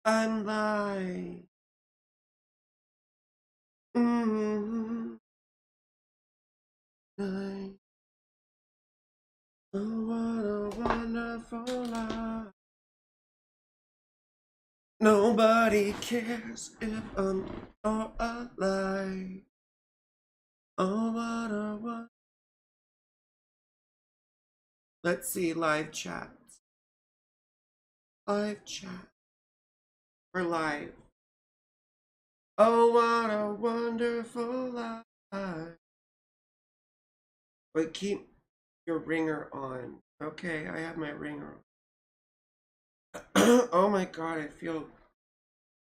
I'm like, mm, like, oh, what a wonderful life. Nobody cares if I'm or alive. Oh, what a what. Let's see, live chat. Live chat. We're live. Oh, what a wonderful life. But keep your ringer on. Okay, I have my ringer on. Oh my god, I feel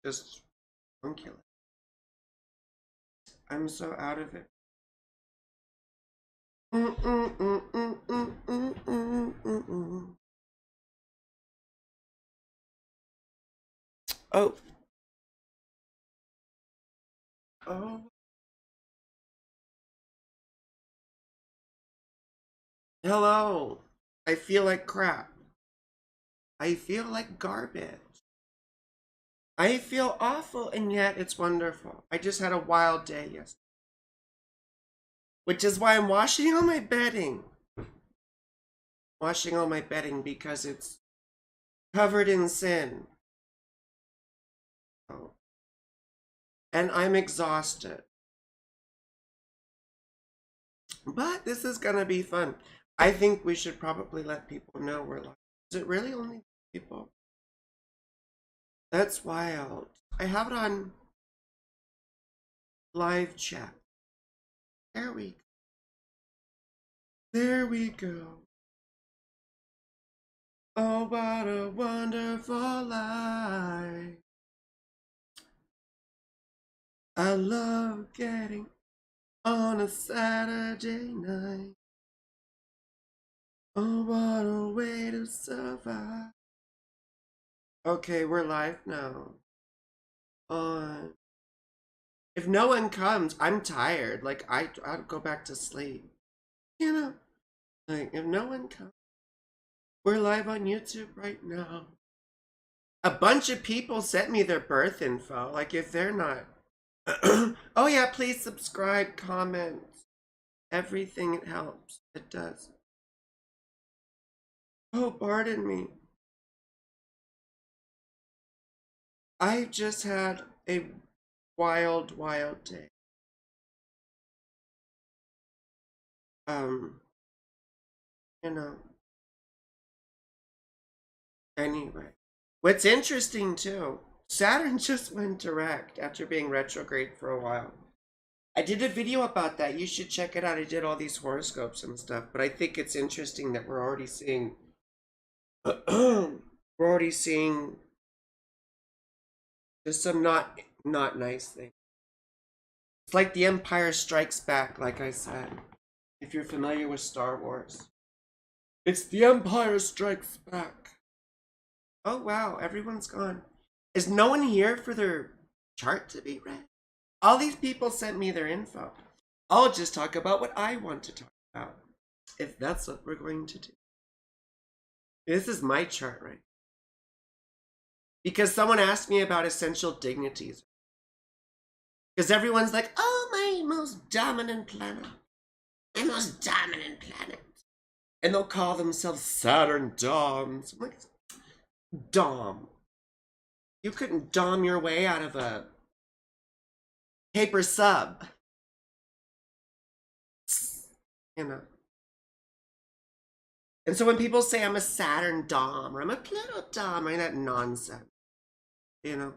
just unculate. I'm so out of it. Oh, oh. Hello. I feel like crap. I feel like garbage. I feel awful, and yet it's wonderful. I just had a wild day yesterday. Which is why I'm washing all my bedding. Washing all my bedding because it's covered in sin. Oh. And I'm exhausted. But this is gonna be fun. I think we should probably let people know we're live. Is it really only people? That's wild. I have it on live chat. There we go. There we go. Oh, what a wonderful life. I love getting on a Saturday night. Oh, what a way to survive. Okay, we're live now. On. If no one comes, I'm tired. Like, I'll go back to sleep. You know? Like, if no one comes, we're live on YouTube right now. A bunch of people sent me their birth info. Like, if they're not. Oh, yeah, please subscribe, comment. Everything, it helps. It does. Oh, pardon me. I just had a wild, wild day. Um, you know. Anyway. What's interesting too, Saturn just went direct after being retrograde for a while. I did a video about that. You should check it out. I did all these horoscopes and stuff, but I think it's interesting that we're already seeing we're already seeing just some not nice things. It's like the Empire Strikes Back, like I said. If you're familiar with Star Wars. It's the Empire Strikes Back. Oh wow, everyone's gone. Is no one here for their chart to be read? All these people sent me their info. I'll just talk about what I want to talk about, if that's what we're going to do. This is my chart, right? Because someone asked me about essential dignities. Because everyone's like, oh, my most dominant planet. My most dominant planet. And they'll call themselves Saturn Doms. I'm like, Dom. You couldn't dom your way out of a paper sub. You know. And so when people say I'm a Saturn Dom or I'm a Pluto Dom, I that nonsense. You know.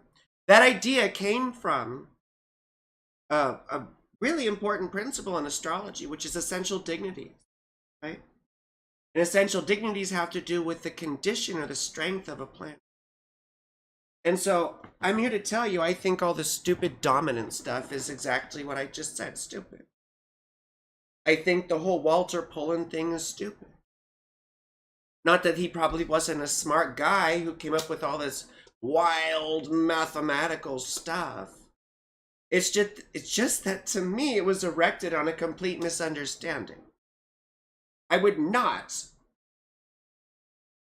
That idea came from a really important principle in astrology, which is essential dignities, right? And essential dignities have to do with the condition or the strength of a planet. And so I'm here to tell you, I think all the stupid dominant stuff is exactly what I just said, stupid. I think the whole Walter Pullen thing is stupid. Not that he probably wasn't a smart guy who came up with all this wild mathematical stuff. It's just that to me it was erected on a complete misunderstanding. I would not.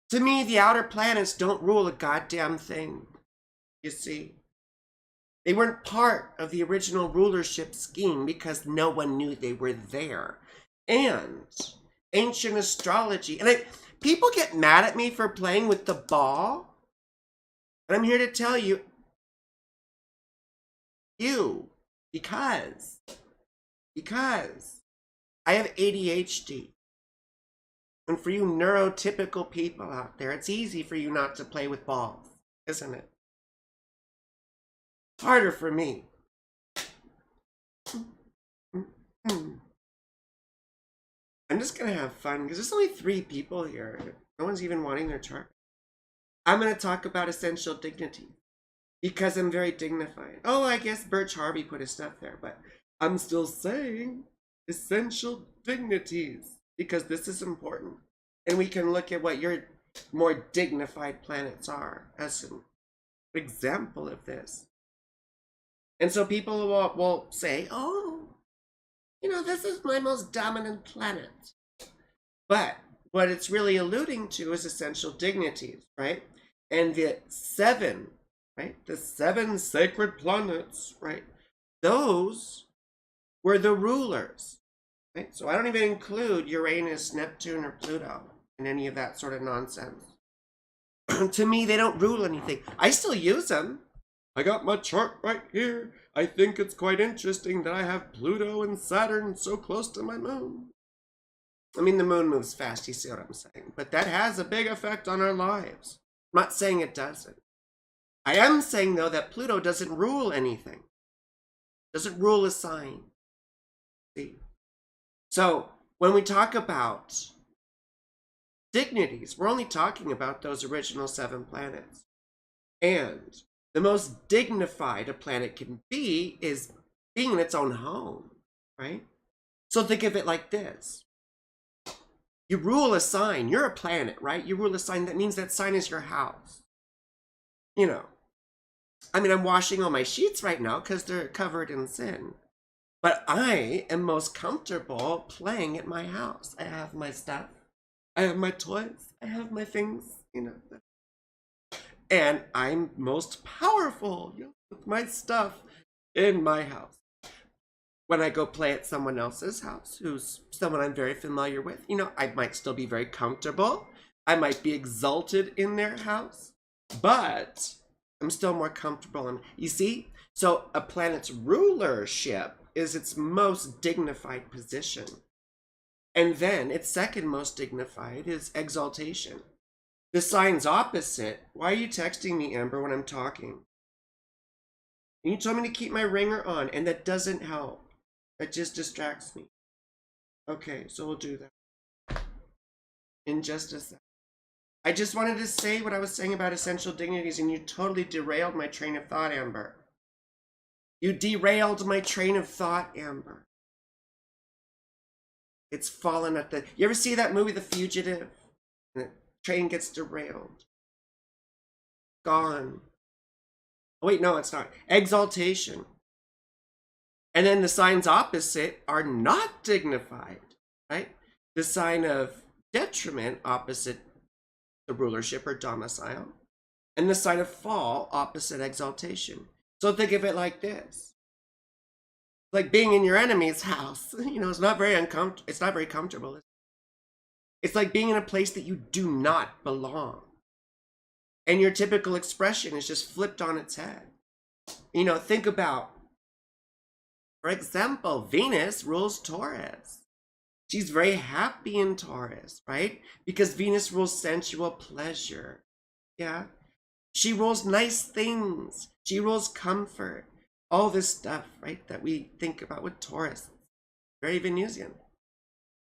To me, the outer planets don't rule a goddamn thing. You see, they weren't part of the original rulership scheme because no one knew they were there. And ancient astrology, and people get mad at me for playing with the ball, but I'm here to tell you, because I have ADHD. And for you neurotypical people out there, it's easy for you not to play with balls, isn't it? It's harder for me. I'm just going to have fun because there's only 3 people here. No one's even wanting their chart. I'm going to talk about essential dignity because I'm very dignified. Oh, I guess Birch Harvey put his stuff there, but I'm still saying essential dignities because this is important. And we can look at what your more dignified planets are as an example of this. And so people will say, oh, this is my most dominant planet. But what it's really alluding to is essential dignities, right? And the 7, right? The 7 sacred planets, right? Those were the rulers, right? So I don't even include Uranus, Neptune, or Pluto in any of that sort of nonsense. To me, they don't rule anything. I still use them. I got my chart right here. I think it's quite interesting that I have Pluto and Saturn so close to my moon. I mean, the moon moves fast, you see what I'm saying? But that has a big effect on our lives. I'm not saying it doesn't. I am saying, though, that Pluto doesn't rule anything. Doesn't rule a sign. See? So, when we talk about dignities, we're only talking about those original 7 planets. And the most dignified a planet can be is being in its own home, right? So think of it like this. You rule a sign. You're a planet, right? You rule a sign. That means that sign is your house. I'm washing all my sheets right now because they're covered in sin. But I am most comfortable playing at my house. I have my stuff. I have my toys. I have my things, And I'm most powerful with my stuff in my house. When I go play at someone else's house, who's someone I'm very familiar with, I might still be very comfortable. I might be exalted in their house, but I'm still more comfortable. And you see, so a planet's rulership is its most dignified position. And then its second most dignified is exaltation. The sign's opposite. Why are you texting me, Amber, when I'm talking? And you told me to keep my ringer on, and that doesn't help. That just distracts me. Okay, so we'll do that in just a sec. I just wanted to say what I was saying about essential dignities, and you totally derailed my train of thought, Amber. You derailed my train of thought, Amber. It's fallen at the... You ever see that movie, The Fugitive? And the train gets derailed. Gone. Oh, wait, no, it's not. Exaltation. And then the signs opposite are not dignified, right? The sign of detriment opposite the rulership or domicile. And the sign of fall opposite exaltation. So think of it like this. Like being in your enemy's house. It's not very uncomfortable. It's not very comfortable. It's like being in a place that you do not belong. And your typical expression is just flipped on its head. Think about, for example, Venus rules Taurus. She's very happy in Taurus, right? Because Venus rules sensual pleasure. Yeah. She rules nice things. She rules comfort. All this stuff, right, that we think about with Taurus. Very Venusian.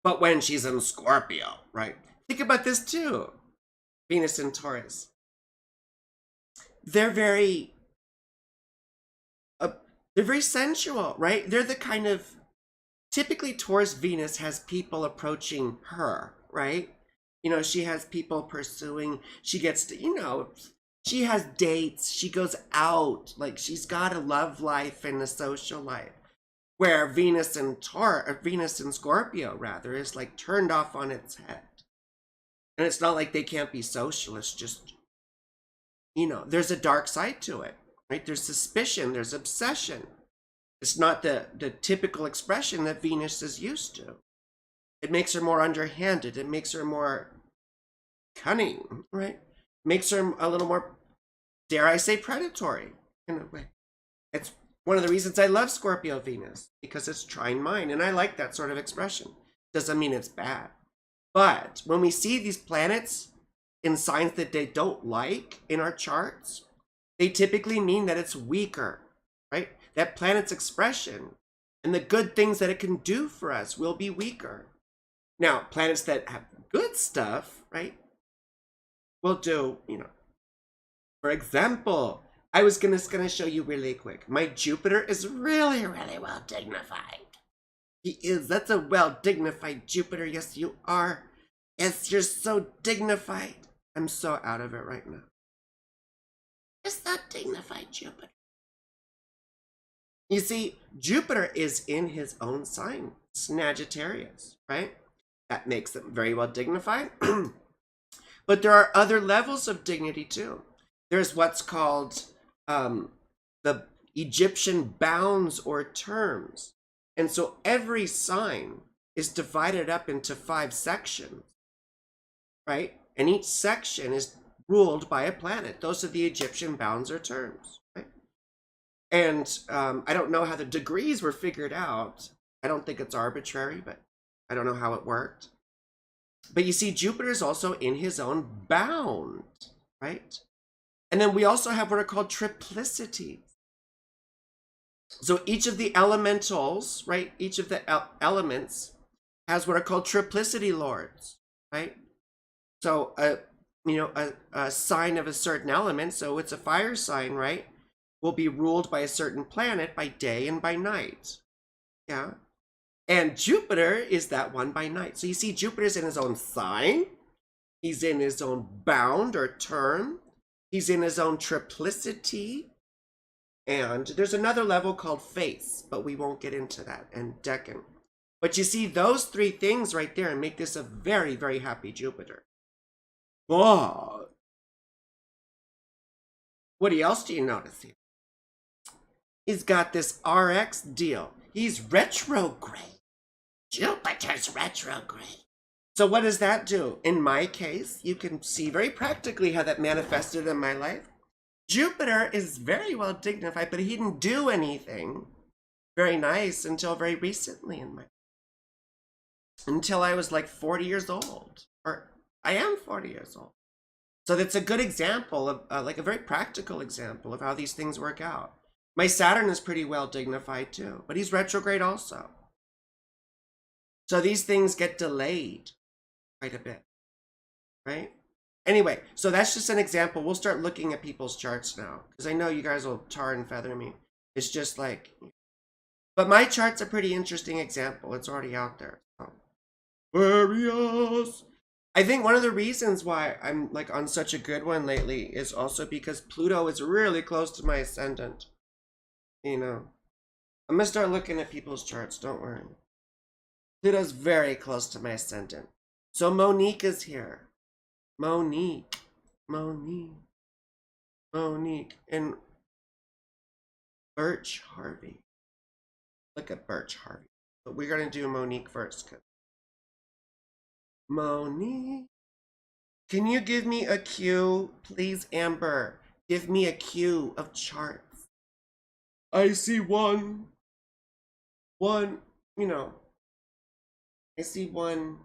But when she's in Scorpio, right? Think about this too. Venus and Taurus. They're very sensual, right? They're the kind of... Typically, Taurus Venus has people approaching her, right? She has people pursuing. She gets to, she has dates. She goes out. Like, she's got a love life and a social life. Where Venus and Scorpio, rather, is like turned off on its head. And it's not like they can't be socialists, just, there's a dark side to it. right? There's suspicion, there's obsession. It's not the typical expression that Venus is used to. It makes her more underhanded. It makes her more cunning, right? Makes her a little more, dare I say, predatory in a way. It's one of the reasons I love Scorpio Venus, because it's trine mine, and I like that sort of expression. Doesn't mean it's bad. But when we see these planets in signs that they don't like in our charts, they typically mean that it's weaker, right? That planet's expression and the good things that it can do for us will be weaker. Now, planets that have good stuff, right, will do, for example, I was gonna show you really quick. My Jupiter is really, really well dignified. He is. That's a well dignified Jupiter. Yes, you are. Yes, you're so dignified. I'm so out of it right now. It's that dignified Jupiter. You see, Jupiter is in his own sign, Sagittarius, right? That makes him very well dignified. But there are other levels of dignity too. There's what's called the Egyptian bounds or terms. And so every sign is divided up into 5 sections, right? And each section is ruled by a planet. Those are the Egyptian bounds or terms, right? And I don't know how the degrees were figured out. I don't think it's arbitrary, but I don't know how it worked. But you see, Jupiter is also in his own bound, right? And then we also have what are called triplicities. So each of the elementals, right? Each of the elements has what are called triplicity lords, right? So a sign of a certain element, so it's a fire sign, right, will be ruled by a certain planet by day and by night. Yeah. And Jupiter is that one by night. So you see, Jupiter's in his own sign. He's in his own bound or term. He's in his own triplicity. And there's another level called face, but we won't get into that, and decan. But you see, those 3 things right there make this a very, very happy Jupiter. Oh. What else do you notice here? He's got this RX deal. He's retrograde. Jupiter's retrograde. So what does that do? In my case, you can see very practically how that manifested in my life. Jupiter is very well dignified, but he didn't do anything very nice until very recently in my life. Until I was like 40 years old. Or I am 40 years old. So that's a good example of, like a very practical example of how these things work out. My Saturn is pretty well dignified too, but he's retrograde also. So these things get delayed quite a bit, right? Anyway, so that's just an example. We'll start looking at people's charts now, because I know you guys will tar and feather me. It's just like, but my chart's a pretty interesting example. It's already out there. So. Aquarius. I think one of the reasons why I'm like on such a good one lately is also because Pluto is really close to my ascendant. I'm gonna start looking at people's charts, don't worry. Pluto's very close to my ascendant. So Monique is here. Monique. And Birch Harvey. Look at Birch Harvey. But we're going to do Monique first. Monique. Can you give me a cue, please, Amber? Give me a cue of charts. I see one, I see one.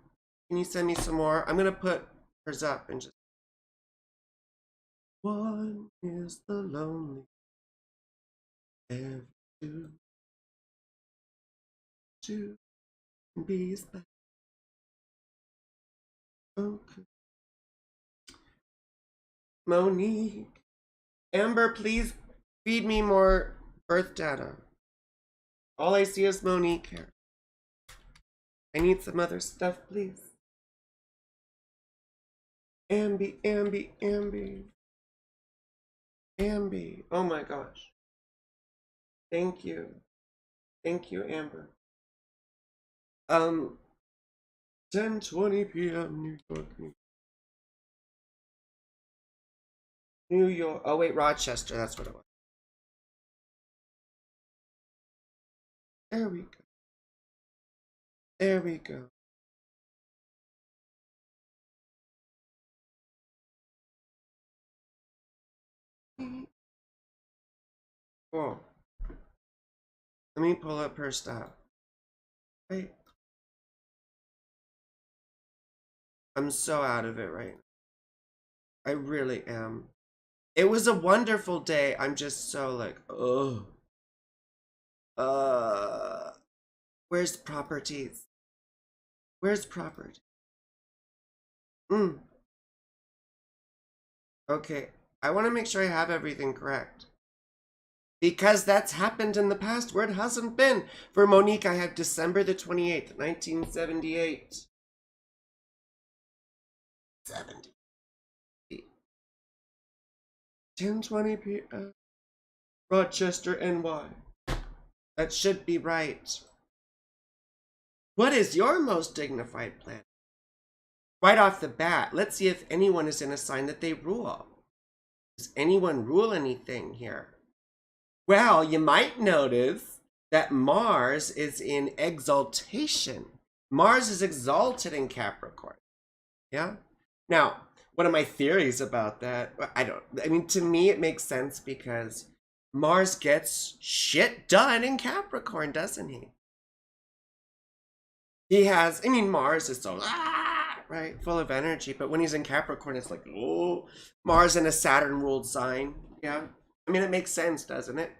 Can you send me some more? I'm going to put hers up and just. One is the lonely. Every two be back. Okay. Monique. Amber, please feed me more birth data. All I see is Monique here. I need some other stuff, please. Ambi. Oh my gosh. Thank you, Amber. 10:20 p.m. New York. New York. Oh wait, Rochester. That's what it was. There we go. There we go. Cool. Let me pull up her stuff. Wait. I'm so out of it right now. I really am. It was a wonderful day. I'm just so like, oh. Where's properties? Where's property? Okay. I want to make sure I have everything correct. Because that's happened in the past where it hasn't been. For Monique, I have December the 28th, 1978. 70. 10:20 p.m. Rochester, NY. That should be right. What is your most dignified plan? Right off the bat, let's see if anyone is in a sign that they rule. Does anyone rule anything here? Well, you might notice that Mars is in exaltation. Mars is exalted in Capricorn. Yeah? Now, one of my theories about that, I mean, to me, it makes sense because Mars gets shit done in Capricorn, doesn't he? He has, I mean, Mars is so, right, full of energy, but when he's in Capricorn, it's like, oh, Mars in a Saturn-ruled sign. Yeah? I mean, it makes sense, doesn't it?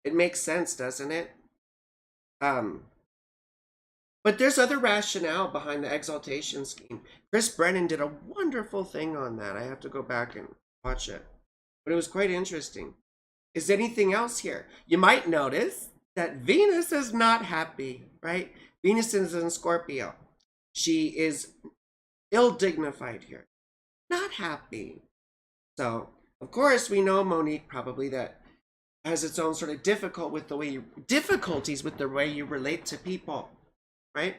It makes sense, doesn't it? But there's other rationale behind the exaltation scheme. Chris Brennan did a wonderful thing on that. I have to go back and watch it. But it was quite interesting. Is anything else here? You might notice that Venus is not happy, right? Venus is in Scorpio. She is ill-dignified here. Not happy. So, of course, we know Monique probably that has its own sort of difficulties with the way you relate to people. Right?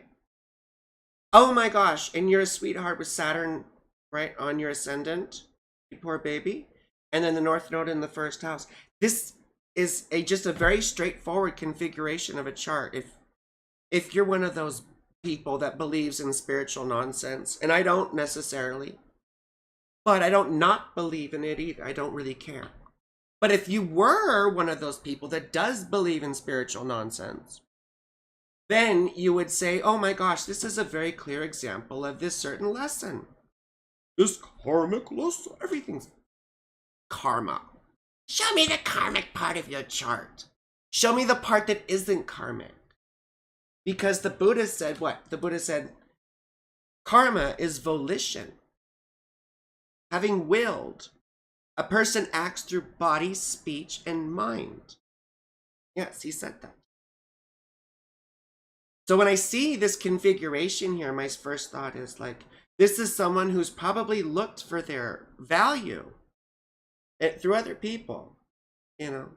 Oh my gosh, and you're a sweetheart with Saturn, right, on your ascendant, you poor baby. And then the North Node in the first house. This is just a very straightforward configuration of a chart. If you're one of those people that believes in spiritual nonsense, and I don't necessarily, but I don't not believe in it either. I don't really care. But if you were one of those people that does believe in spiritual nonsense, then you would say, oh my gosh, this is a very clear example of this certain lesson. This karmic lesson, everything's karma. Show me the karmic part of your chart. Show me the part that isn't karmic. Because the Buddha said what? The Buddha said, karma is volition. Having willed, a person acts through body, speech, and mind. Yes, he said that. So when I see this configuration here, my first thought is like, this is someone who's probably looked for their value through other people, you know.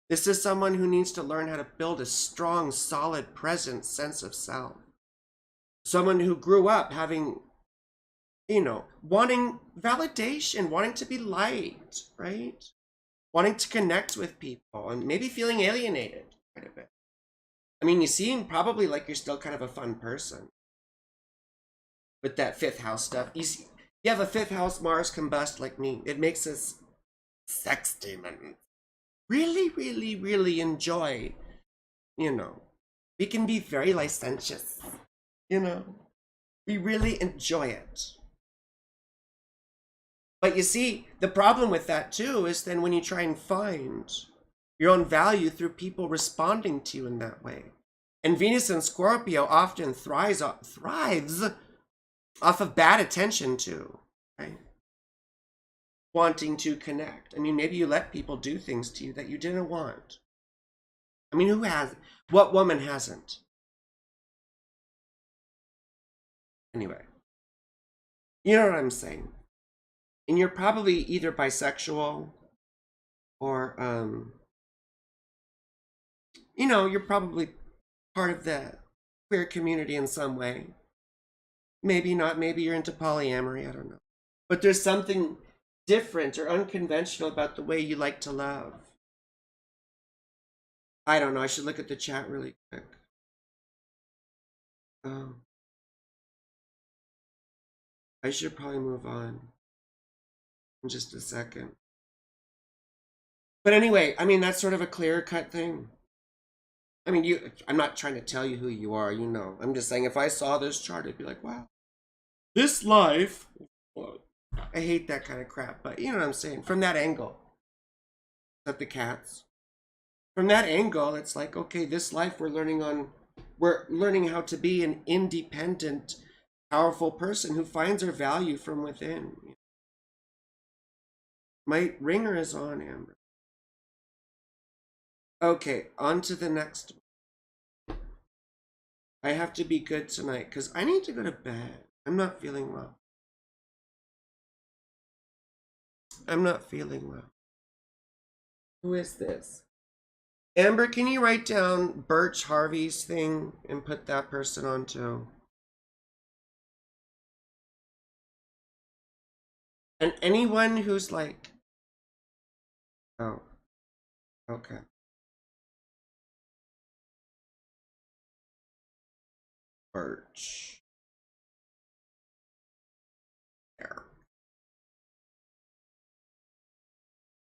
This is someone who needs to learn how to build a strong, solid, present sense of self. Someone who grew up having, you know, wanting validation, wanting to be liked, right? Wanting to connect with people and maybe feeling alienated quite a bit. I mean, you seem probably like you're still kind of a fun person with that fifth house stuff. You have a fifth house Mars combust like me. It makes us sex demons. Really, really, really enjoy, you know. We can be very licentious, you know. We really enjoy it. But you see, the problem with that too is then when you try and find your own value through people responding to you in that way. And Venus in Scorpio often thrives off of bad attention too, right? Wanting to connect. I mean, maybe you let people do things to you that you didn't want. I mean, who has? What woman hasn't? Anyway, you know what I'm saying. And you're probably either bisexual or, you know, you're probably part of the queer community in some way. Maybe not, maybe you're into polyamory, I don't know. But there's something different or unconventional about the way you like to love. I don't know. I should look at the chat really quick. I should probably move on in just a second. But anyway, I mean, that's sort of a clear-cut thing. I mean, I'm not trying to tell you who you are, you know. I'm just saying if I saw this chart, I'd be like, wow, this life. Well, I hate that kind of crap, but you know what I'm saying? From that angle. Of the cats. From that angle, it's like, okay, this life we're learning how to be an independent, powerful person who finds her value from within. My ringer is on, Amber. Okay, on to the next one. I have to be good tonight because I need to go to bed. I'm not feeling well. I'm not feeling well. Who is this? Amber, can you write down Birch Harvey's thing and put that person on too? And anyone who's like, oh, okay. Birch. There.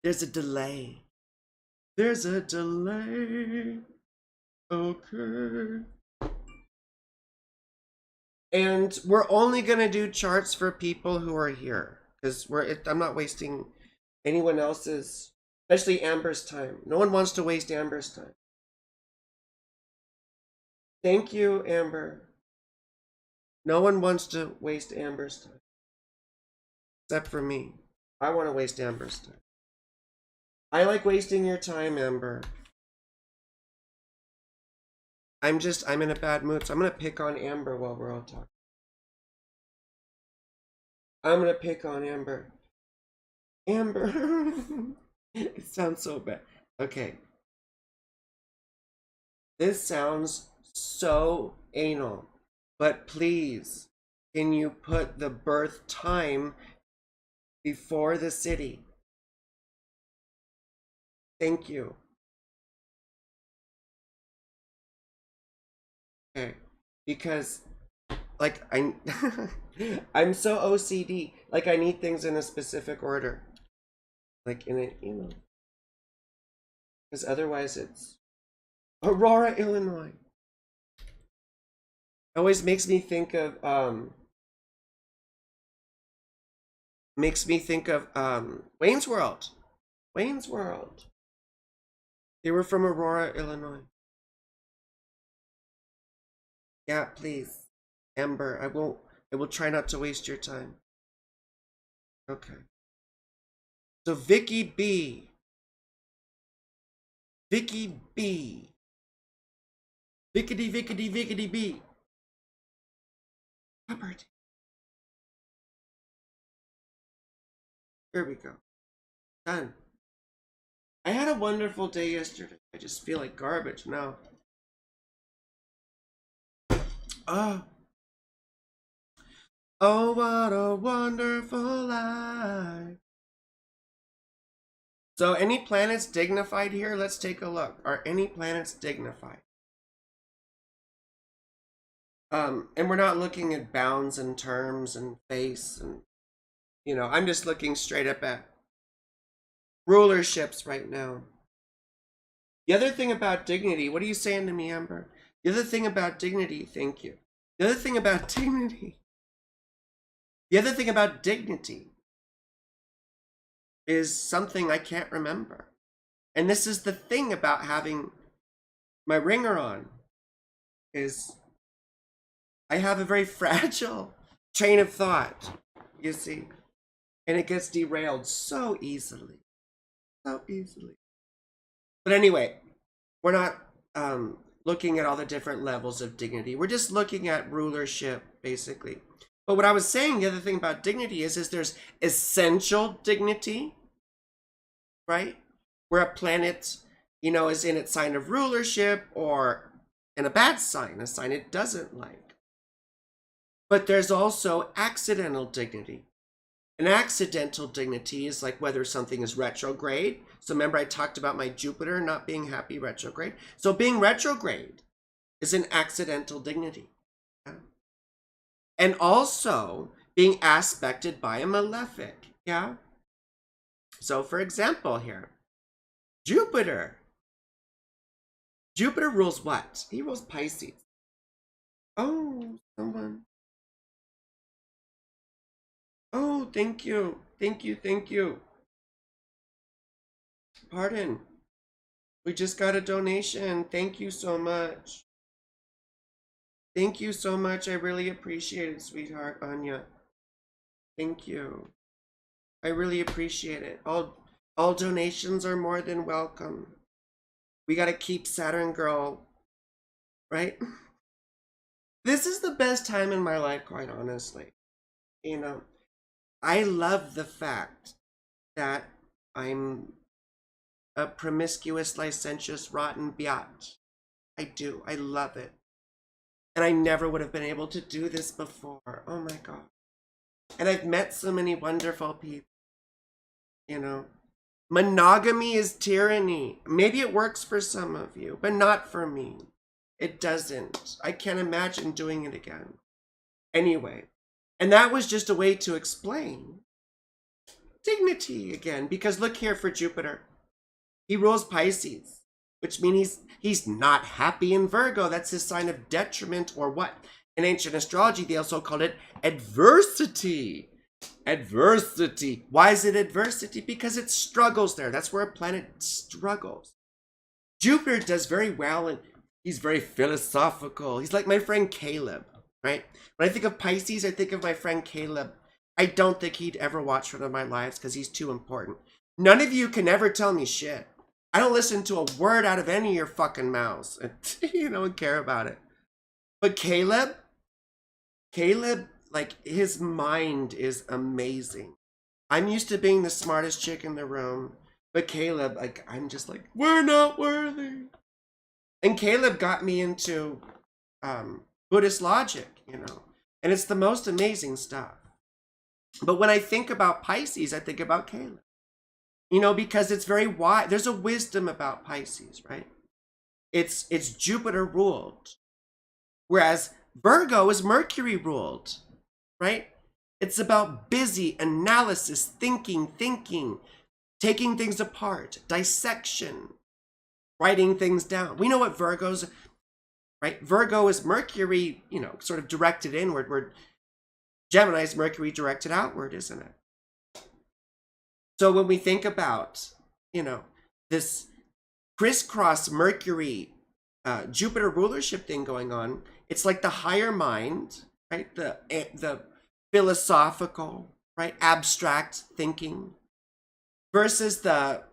There's a delay. There's a delay. Okay. And we're only gonna do charts for people who are here because I'm not wasting anyone else's, especially Amber's time. No one wants to waste Amber's time. Thank you, Amber. No one wants to waste Amber's time. Except for me. I want to waste Amber's time. I like wasting your time, Amber. I'm in a bad mood, so I'm going to pick on Amber while we're all talking. I'm going to pick on Amber. Amber. It sounds so bad. Okay. This sounds so anal, but please, can you put the birth time before the city? Thank you. Okay, because like I'm so OCD. Like I need things in a specific order, like in a, you know, because otherwise it's Aurora, Illinois. It always makes me think of Wayne's World. Wayne's World. They were from Aurora, Illinois. Yeah, please. Amber, I will try not to waste your time. Okay. So Vicky B. Vicky B. Vickety B. Hubbard. There we go. Done. I had a wonderful day yesterday. I just feel like garbage now. Oh. Oh, what a wonderful life. So any planets dignified here? Let's take a look. Are any planets dignified? And we're not looking at bounds and terms and face and, you know, I'm just looking straight up at rulerships right now. The other thing about dignity, what are you saying to me, Amber? The other thing about dignity, thank you. The other thing about dignity is something I can't remember. And this is the thing about having my ringer on, is I have a very fragile train of thought, you see, and it gets derailed so easily. But anyway, we're not looking at all the different levels of dignity. We're just looking at rulership, basically. But what I was saying, the other thing about dignity is there's essential dignity, right? Where a planet, you know, is in its sign of rulership or in a bad sign, a sign it doesn't like. But there's also accidental dignity. An accidental dignity is like whether something is retrograde. So remember I talked about my Jupiter not being happy retrograde. So being retrograde is an accidental dignity. Yeah? And also being aspected by a malefic. Yeah. So for example here, Jupiter. Jupiter rules what? He rules Pisces. Oh, someone. Oh, thank you. Thank you. Thank you. Pardon. We just got a donation. Thank you so much. Thank you so much. I really appreciate it, sweetheart, Anya. Thank you. I really appreciate it. All donations are more than welcome. We got to keep Saturn Girl, right? This is the best time in my life, quite honestly. You know, I love the fact that I'm a promiscuous, licentious, rotten biatch. I do. I love it. And I never would have been able to do this before. Oh my God. And I've met so many wonderful people. You know, monogamy is tyranny. Maybe it works for some of you, but not for me. It doesn't. I can't imagine doing it again. Anyway, and that was just a way to explain dignity again, because look here for Jupiter. He rules Pisces, which means he's not happy in Virgo. That's his sign of detriment, or what? In ancient astrology, they also called it adversity. Adversity. Why is it adversity? Because it struggles there. That's where a planet struggles. Jupiter does very well, and he's very philosophical. He's like my friend Caleb, right? When I think of Pisces, I think of my friend Caleb. I don't think he'd ever watch One of My Lives because he's too important. None of you can ever tell me shit. I don't listen to a word out of any of your fucking mouths. You don't care about it. But Caleb, like, his mind is amazing. I'm used to being the smartest chick in the room. But Caleb, like, I'm just like, we're not worthy. And Caleb got me into Buddhist logic, you know. And it's the most amazing stuff. But when I think about Pisces, I think about Caleb. You know, because it's very wide. There's a wisdom about Pisces, right? It's Jupiter ruled. Whereas Virgo is Mercury ruled, right? It's about busy analysis, thinking, taking things apart, dissection, writing things down. We know what Virgo's, right? Virgo is Mercury, you know, sort of directed inward, where Gemini's Mercury directed outward, isn't it? So when we think about, you know, this crisscross Mercury Jupiter rulership thing going on, it's like the higher mind, right? The philosophical, right? Abstract thinking versus the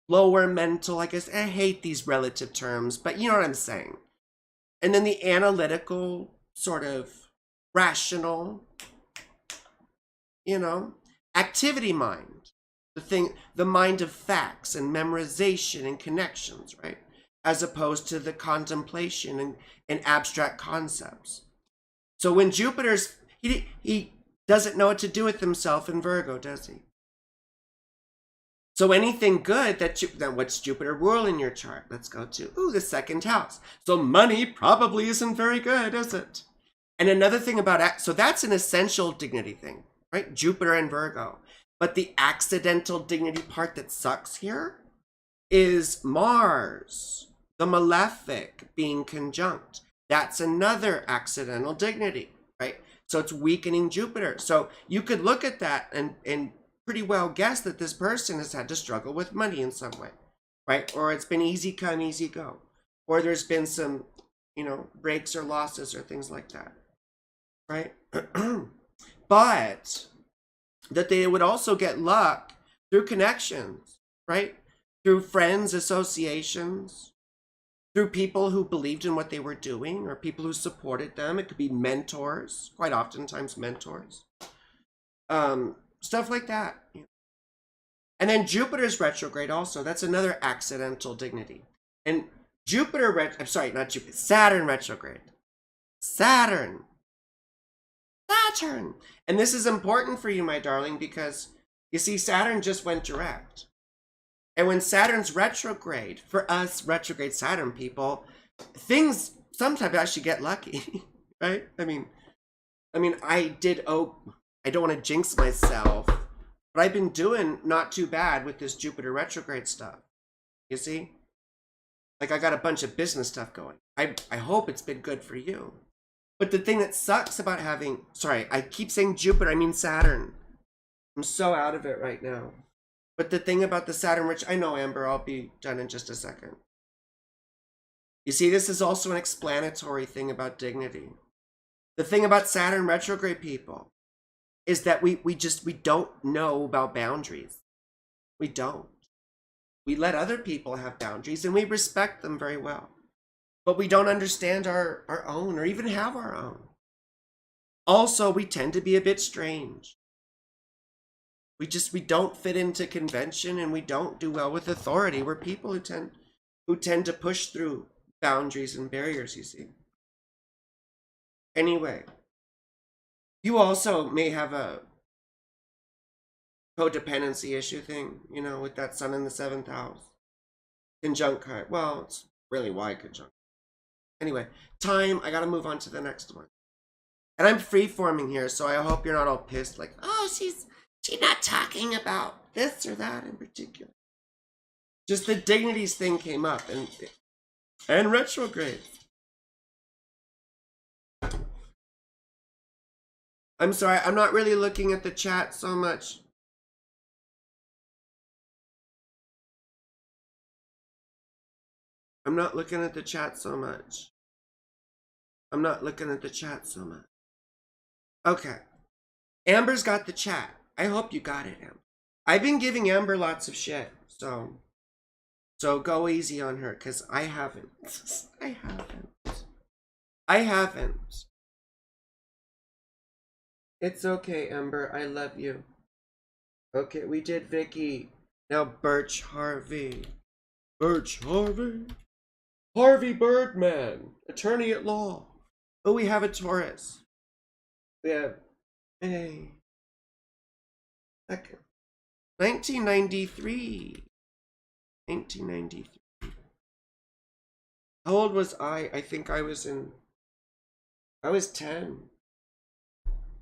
lower mental, I guess. I hate these relative terms, but you know what I'm saying. And then the analytical, sort of rational, you know, activity mind. The mind of facts and memorization and connections, right? As opposed to the contemplation and abstract concepts. So when Jupiter's, he doesn't know what to do with himself in Virgo, does he? So anything good then what's Jupiter rule in your chart? Let's go to, the second house. So money probably isn't very good, is it? And another thing about, so that's an essential dignity thing, right? Jupiter and Virgo. But the accidental dignity part that sucks here is Mars, the malefic, being conjunct. That's another accidental dignity, right? So it's weakening Jupiter. So you could look at that and pretty well guess that this person has had to struggle with money in some way, right? Or it's been easy come, easy go. Or there's been some, you know, breaks or losses or things like that, right? But that they would also get luck through connections, right? Through friends, associations, through people who believed in what they were doing or people who supported them. It could be mentors, quite oftentimes mentors. Stuff like that. And then Jupiter's retrograde also. That's another accidental dignity. And Saturn retrograde. Saturn Saturn. And this is important for you, my darling, because you see, Saturn just went direct. And when Saturn's retrograde, for us retrograde Saturn people, things sometimes actually get lucky, right? I mean, I don't want to jinx myself, but I've been doing not too bad with this Jupiter retrograde stuff. You see? Like, I got a bunch of business stuff going. I hope it's been good for you. But the thing that sucks about having, sorry, I keep saying Jupiter, I mean Saturn. I'm so out of it right now. But the thing about the Saturn, which I know, Amber, I'll be done in just a second. You see, this is also an explanatory thing about dignity. The thing about Saturn retrograde people is that we don't know about boundaries. We don't. We let other people have boundaries and we respect them very well. But we don't understand our own or even have our own. Also, we tend to be a bit strange. We don't fit into convention and we don't do well with authority. We're people who tend to push through boundaries and barriers, you see. Anyway, you also may have a codependency issue thing, you know, with that sun in the 7th house. Conjunct Chiron. Well, it's really why conjunct. Anyway, time, I gotta move on to the next one. And I'm free-forming here, so I hope you're not all pissed like, oh, she's not talking about this or that in particular. Just the dignities thing came up and retrograde. I'm sorry, I'm not really looking at the chat so much. I'm not looking at the chat so much. Okay. Amber's got the chat. I hope you got it, Amber. I've been giving Amber lots of shit, so go easy on her, because I haven't. I haven't. It's okay, Amber. I love you. Okay, we did Vicky. Now Birch Harvey. Harvey Birdman, attorney at law. Oh, we have a Taurus. We have a second. 1993. How old was I? I think I was 10.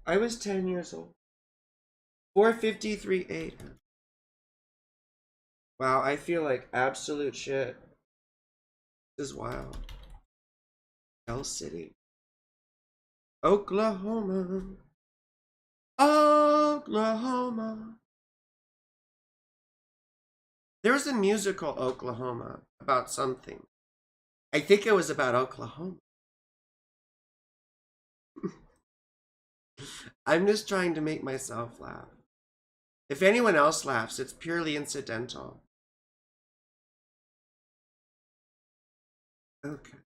I was 10 years old. 4:53 a.m. Wow, I feel like absolute shit. This is wild. Hell City. Oklahoma. There was a musical Oklahoma about something. I think it was about Oklahoma. I'm just trying to make myself laugh. If anyone else laughs, it's purely incidental. Okay.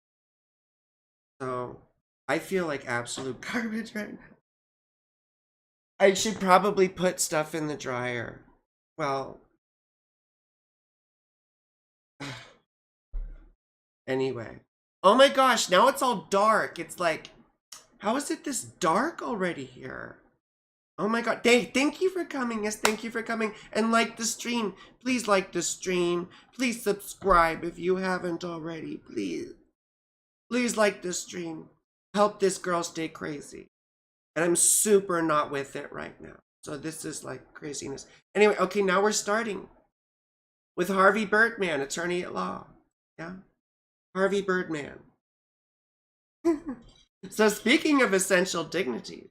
So, I feel like absolute garbage right now. I should probably put stuff in the dryer. Well, anyway. Oh my gosh, now it's all dark. It's like, how is it this dark already here? Oh my god. Thank you for coming. Yes, thank you for coming. And like the stream. Please like the stream. Please subscribe if you haven't already. Please. Please like the stream. Help this girl stay crazy. And I'm super not with it right now. So this is like craziness. Anyway, okay, now we're starting with Harvey Birdman, attorney at law. Yeah? Harvey Birdman. So speaking of essential dignities,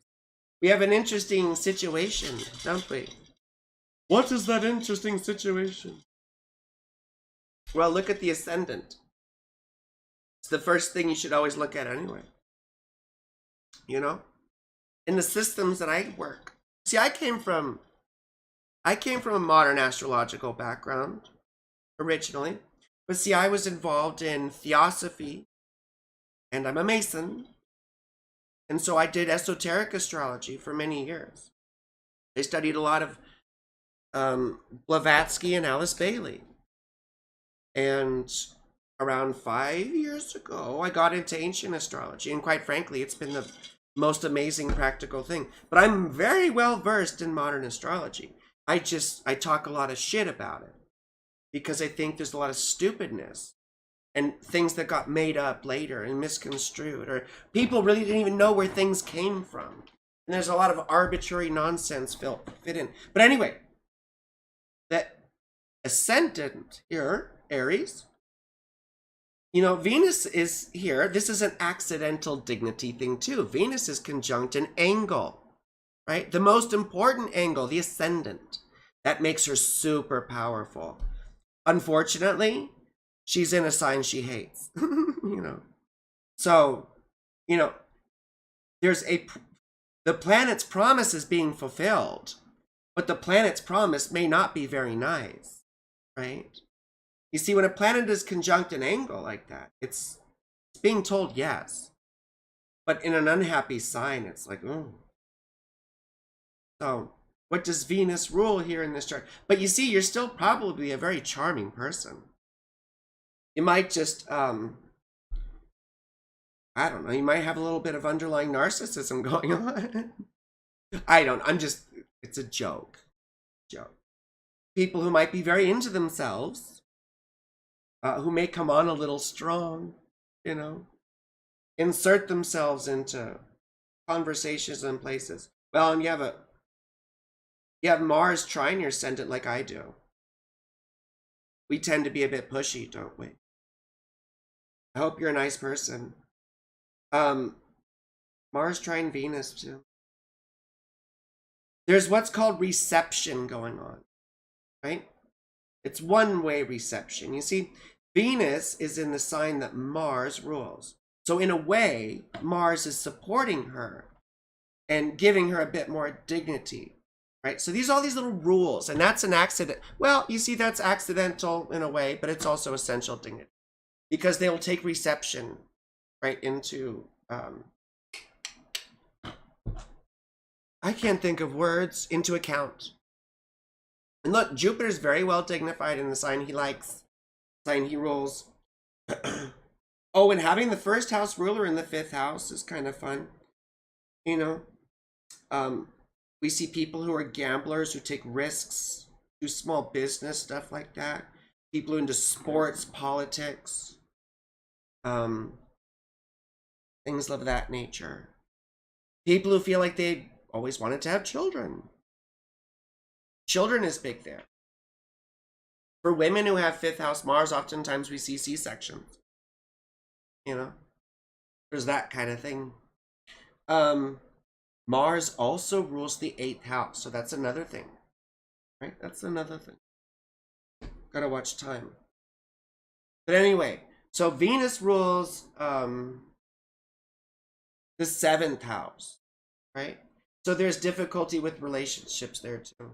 we have an interesting situation, don't we? What is that interesting situation? Well, look at the ascendant. It's the first thing you should always look at anyway. You know? In the systems that I work. See, I came from a modern astrological background originally. But see, I was involved in theosophy, and I'm a Mason. And so I did esoteric astrology for many years. I studied a lot of Blavatsky and Alice Bailey. And around 5 years ago, I got into ancient astrology. And quite frankly, it's been most amazing practical thing. But I'm very well versed in modern astrology. I talk a lot of shit about it because I think there's a lot of stupidness and things that got made up later and misconstrued, or people really didn't even know where things came from. And there's a lot of arbitrary nonsense fit in. But anyway, that ascendant here, Aries, Venus is here. This is an accidental dignity thing too. Venus is conjunct an angle, right? The most important angle, the ascendant. That makes her super powerful. Unfortunately, she's in a sign she hates, So, there's the planet's promise is being fulfilled, but the planet's promise may not be very nice, right? You see, when a planet is conjunct an angle like that, it's being told yes. But in an unhappy sign, it's like, oh. So, what does Venus rule here in this chart? But you see, you're still probably a very charming person. You might just, I don't know, you might have a little bit of underlying narcissism going on. It's a joke. People who might be very into themselves, who may come on a little strong, insert themselves into conversations and places. Well, and you have Mars trine your ascendant like I do. We tend to be a bit pushy, don't we? I hope you're a nice person. Mars trine Venus too. There's what's called reception going on, right? It's one-way reception. You see, Venus is in the sign that Mars rules. So in a way, Mars is supporting her and giving her a bit more dignity, right? So all these little rules, and that's an accident. Well, you see, that's accidental in a way, but it's also essential dignity because they will take reception, right, into, I can't think of words, into account. And look, Jupiter's very well dignified in the sign he likes, sign he rules. Oh, and having the first house ruler in the 5th house is kind of fun. We see people who are gamblers, who take risks, do small business, stuff like that. People who are into sports, politics, things of that nature. People who feel like they always wanted to have children. Children is big there. For women who have 5th house Mars, oftentimes we see C-sections. There's that kind of thing. Mars also rules the 8th house, so that's another thing, right? That's another thing. Gotta watch time. But anyway, so Venus rules the 7th house, right? So there's difficulty with relationships there too.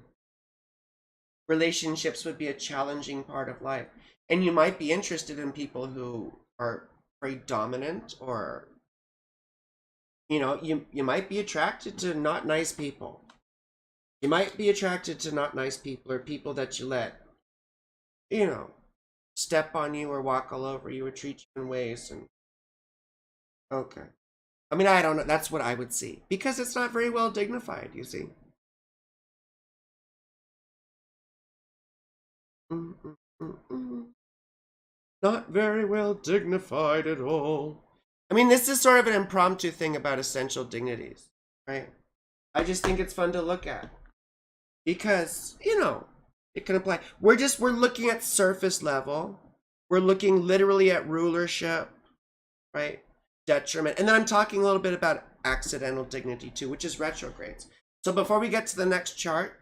Relationships would be a challenging part of life. And you might be interested in people who are very dominant, or you might be attracted to not nice people. You might be attracted to not nice people, or people that you let, step on you or walk all over you or treat you in ways. And okay. I mean, I don't know. That's what I would see, because it's not very well dignified, you see. Not very well dignified at all. I mean, this is sort of an impromptu thing about essential dignities, right? I just think it's fun to look at because, it can apply. We're looking at surface level. We're looking literally at rulership, right? Detriment. And then I'm talking a little bit about accidental dignity too, which is retrogrades. So before we get to the next chart,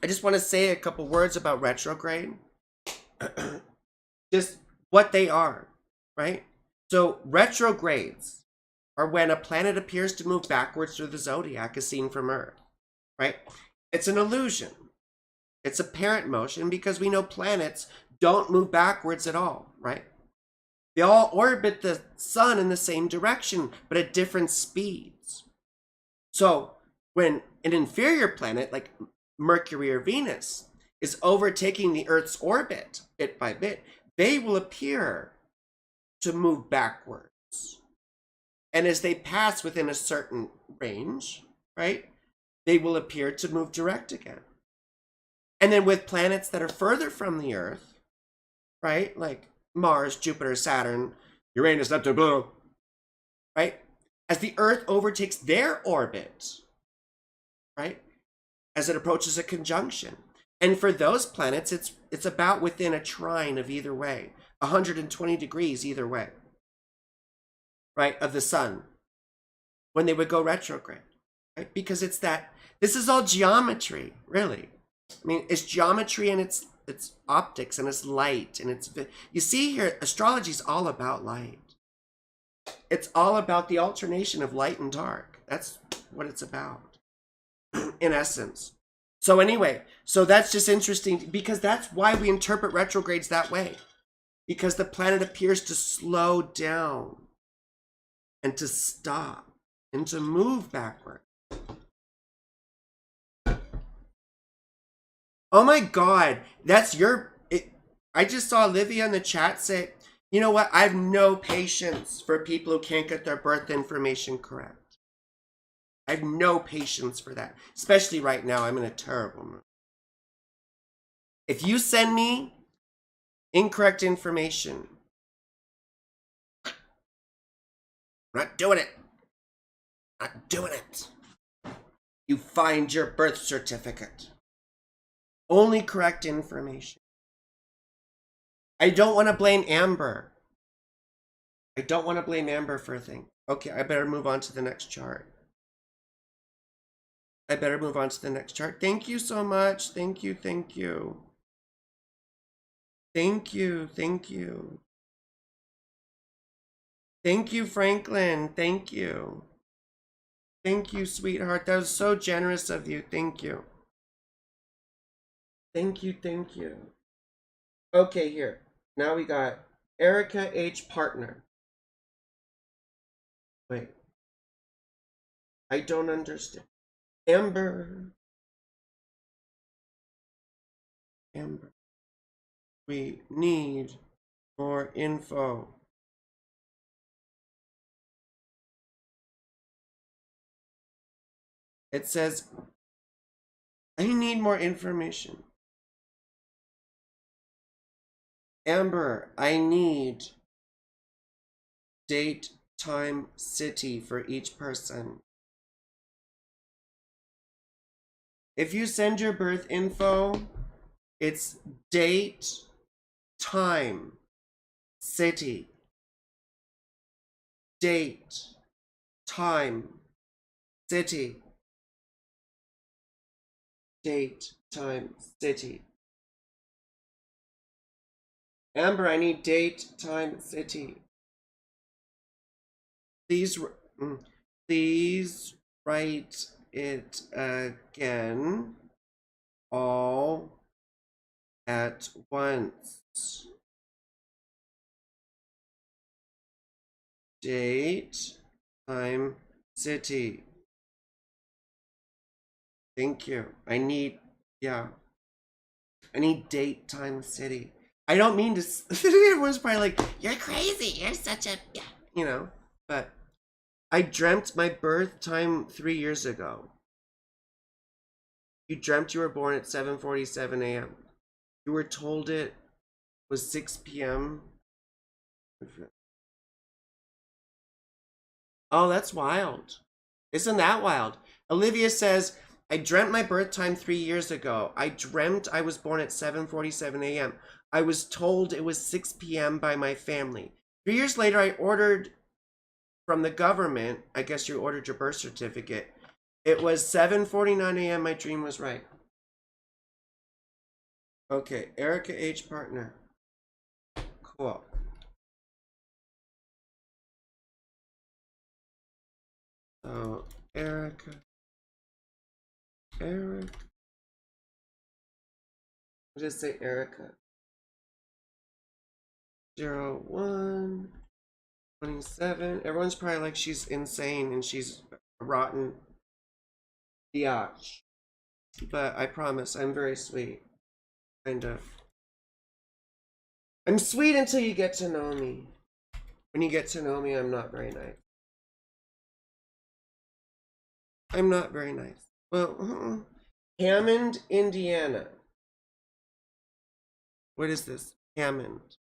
I just want to say a couple words about retrograde. Just what they are, right? So retrogrades are when a planet appears to move backwards through the zodiac as seen from Earth, right? It's an illusion. It's apparent motion because we know planets don't move backwards at all, right? They all orbit the sun in the same direction, but at different speeds. So when an inferior planet like Mercury or Venus is overtaking the Earth's orbit bit by bit, they will appear to move backwards. And as they pass within a certain range, right, they will appear to move direct again. And then with planets that are further from the Earth, right, like Mars, Jupiter, Saturn, Uranus, Neptune, Pluto, right, as the Earth overtakes their orbit, right, as it approaches a conjunction. And for those planets, it's about within a trine of either way, 120 degrees either way, right, of the sun, when they would go retrograde, right? Because it's that, this is all geometry, really. I mean, it's geometry and it's optics and it's light and it's, you see here, astrology is all about light. It's all about the alternation of light and dark. That's what it's about, in essence. So anyway, so that's just interesting because that's why we interpret retrogrades that way. Because the planet appears to slow down and to stop and to move backward. Oh my God, that's your... I just saw Olivia in the chat say, you know what? I have no patience for people who can't get their birth information correct. I have no patience for that. Especially right now, I'm in a terrible mood. If you send me incorrect information, I'm not doing it. Not doing it. You find your birth certificate. Only correct information. I don't want to blame Amber. I don't want to blame Amber for a thing. Okay, I better move on to the next chart. Thank you so much. Thank you. Thank you, Franklin. Thank you. Thank you, sweetheart. That was so generous of you. Thank you. Thank you. Okay, here. Now we got Erica H. Partner. Wait. I don't understand. Amber. We need more info. It says, I need more information. Amber, I need date, time, city for each person. If you send your birth info, it's date, time, city. Date, time, city. Date, time, city. Amber, I need date, time, city. Please write it again, all at once. Date, time, city. Thank you. I need date, time, city. I don't mean to... Everyone's probably like, you're crazy. You're such a... You know, but I dreamt my birth time 3 years ago. You dreamt you were born at 7:47 a.m. You were told it was 6 p.m. Oh, that's wild. Isn't that wild? Olivia says, I dreamt my birth time 3 years ago. I dreamt I was born at 7:47 a.m. I was told it was 6 p.m. by my family. 3 years later, I ordered from the government, I guess you ordered your birth certificate. It was 7:49 a.m. My dream was right. Okay, Erica H. Partner. Cool. So, Erica. I'll just say Erica. 01 27. Everyone's probably like, she's insane and she's a rotten biatch. But I promise, I'm very sweet. Kind of. I'm sweet until you get to know me. When you get to know me, I'm not very nice. I'm not very nice. Well, Hammond, Indiana. What is this? Hammond.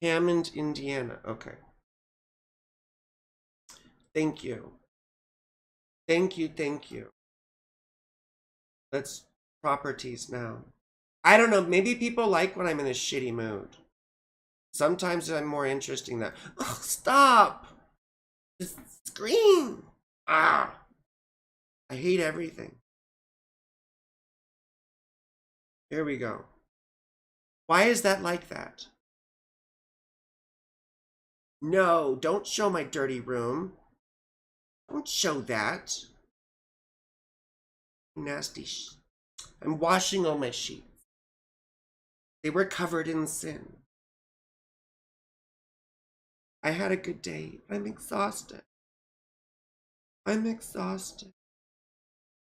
Hammond, Indiana. Okay. Thank you. Thank you, thank you. Let's properties now. I don't know, maybe people like when I'm in a shitty mood. Sometimes I'm more interesting than, oh, stop! This screen! Ah! I hate everything. Here we go. Why is that like that? No, don't show my dirty room. Don't show that. Nasty I'm washing all my sheets. They were covered in sin. I had a good day. I'm exhausted. I'm exhausted.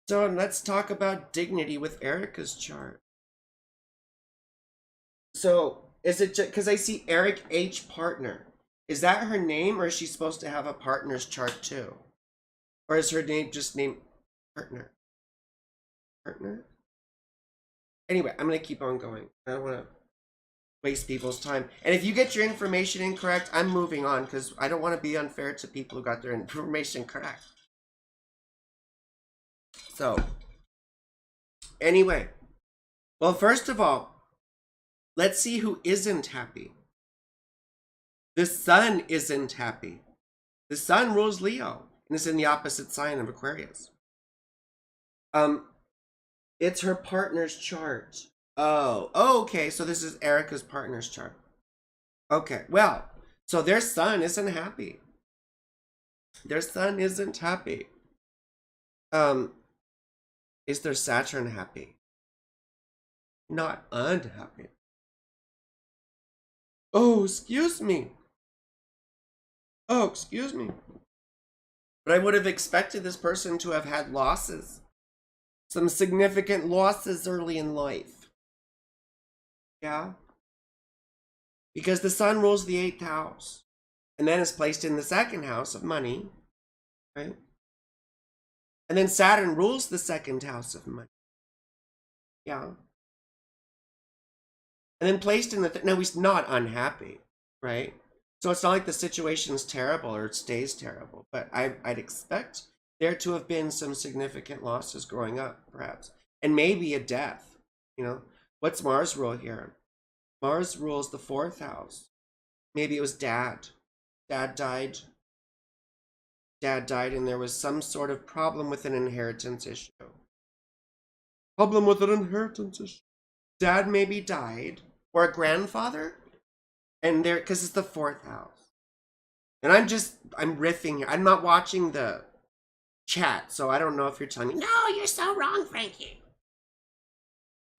So let's talk about dignity with Erica's chart. So is it just because I see Eric H. partner? Is that her name, or is she supposed to have a partner's chart too? Or is her name just named partner? Partner? Anyway, I'm going to keep on going. I don't want to waste people's time. And if you get your information incorrect, I'm moving on because I don't want to be unfair to people who got their information correct. So, anyway. Well, first of all, let's see who isn't happy. The sun isn't happy. The sun rules Leo and is in the opposite sign of Aquarius. It's her partner's chart. Oh, okay. So this is Erica's partner's chart. Okay, well, so their sun isn't happy. Their sun isn't happy. Is their Saturn happy? Not unhappy. Oh, excuse me. Oh, excuse me. But I would have expected this person to have had losses. Some significant losses early in life. Yeah? Because the sun rules the 8th house. And then is placed in the 2nd house of money. Right? And then Saturn rules the 2nd house of money. Yeah. And then placed in the... Now, he's not unhappy. Right? So it's not like the situation's terrible or it stays terrible. But I'd expect there to have been some significant losses growing up, perhaps. And maybe a death. You know? What's Mars rule here? Mars rules the 4th house. Maybe it was dad. Dad died. Dad died and there was some sort of problem with an inheritance issue. Problem with an inheritance issue. Dad maybe died. Or a grandfather. And there, because it's the 4th house. And I'm riffing here. I'm not watching the chat, so I don't know if you're telling me, no, you're so wrong, Frankie.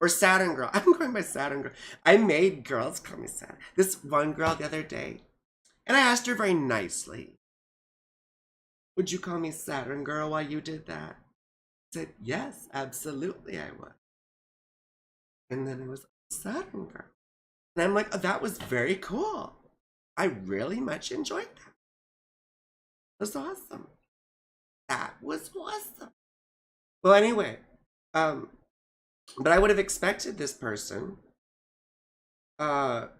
Or Saturn girl. I'm going by Saturn girl. I made girls call me Saturn. This one girl the other day, and I asked her very nicely, would you call me Saturn girl while you did that? I said, yes, absolutely I would. And then it was Saturn girl. And I'm like, oh, that was very cool. I really much enjoyed that. It was awesome. That was awesome. Well, anyway, but I would have expected this person to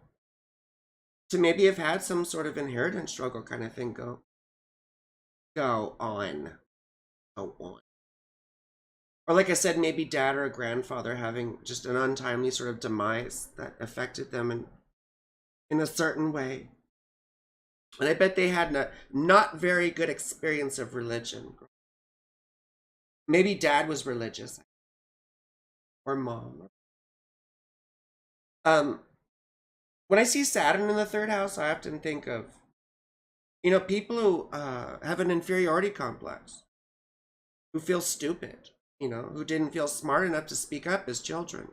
maybe have had some sort of inheritance struggle kind of thing go on. Or like I said, maybe dad or a grandfather having just an untimely sort of demise that affected them in a certain way. And I bet they had a not very good experience of religion. Maybe dad was religious. Or mom. When I see Saturn in the 3rd house, I often think of, you know, people who have an inferiority complex, who feel stupid, you know, who didn't feel smart enough to speak up as children.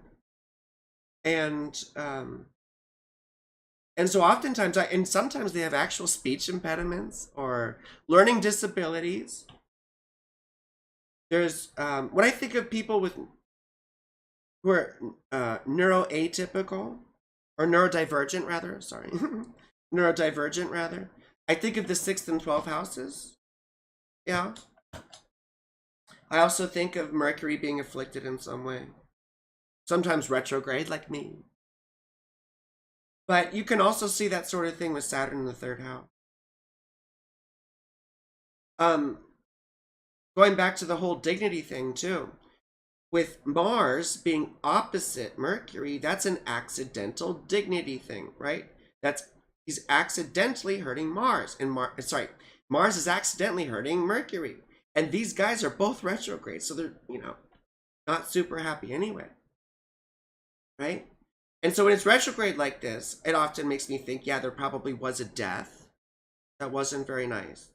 And so oftentimes, and sometimes they have actual speech impediments or learning disabilities. There's, when I think of people who are neuroatypical, or neurodivergent rather, sorry, neurodivergent rather, I think of the 6th and 12th houses. Yeah. I also think of Mercury being afflicted in some way. Sometimes retrograde, like me. But you can also see that sort of thing with Saturn in the 3rd house. Going back to the whole dignity thing too. With Mars being opposite Mercury, that's an accidental dignity thing, right? He's accidentally hurting Mars, and Mars is accidentally hurting Mercury, and these guys are both retrograde, so they're not super happy anyway, right? And so when it's retrograde like this, it often makes me think, yeah, there probably was a death that wasn't very nice,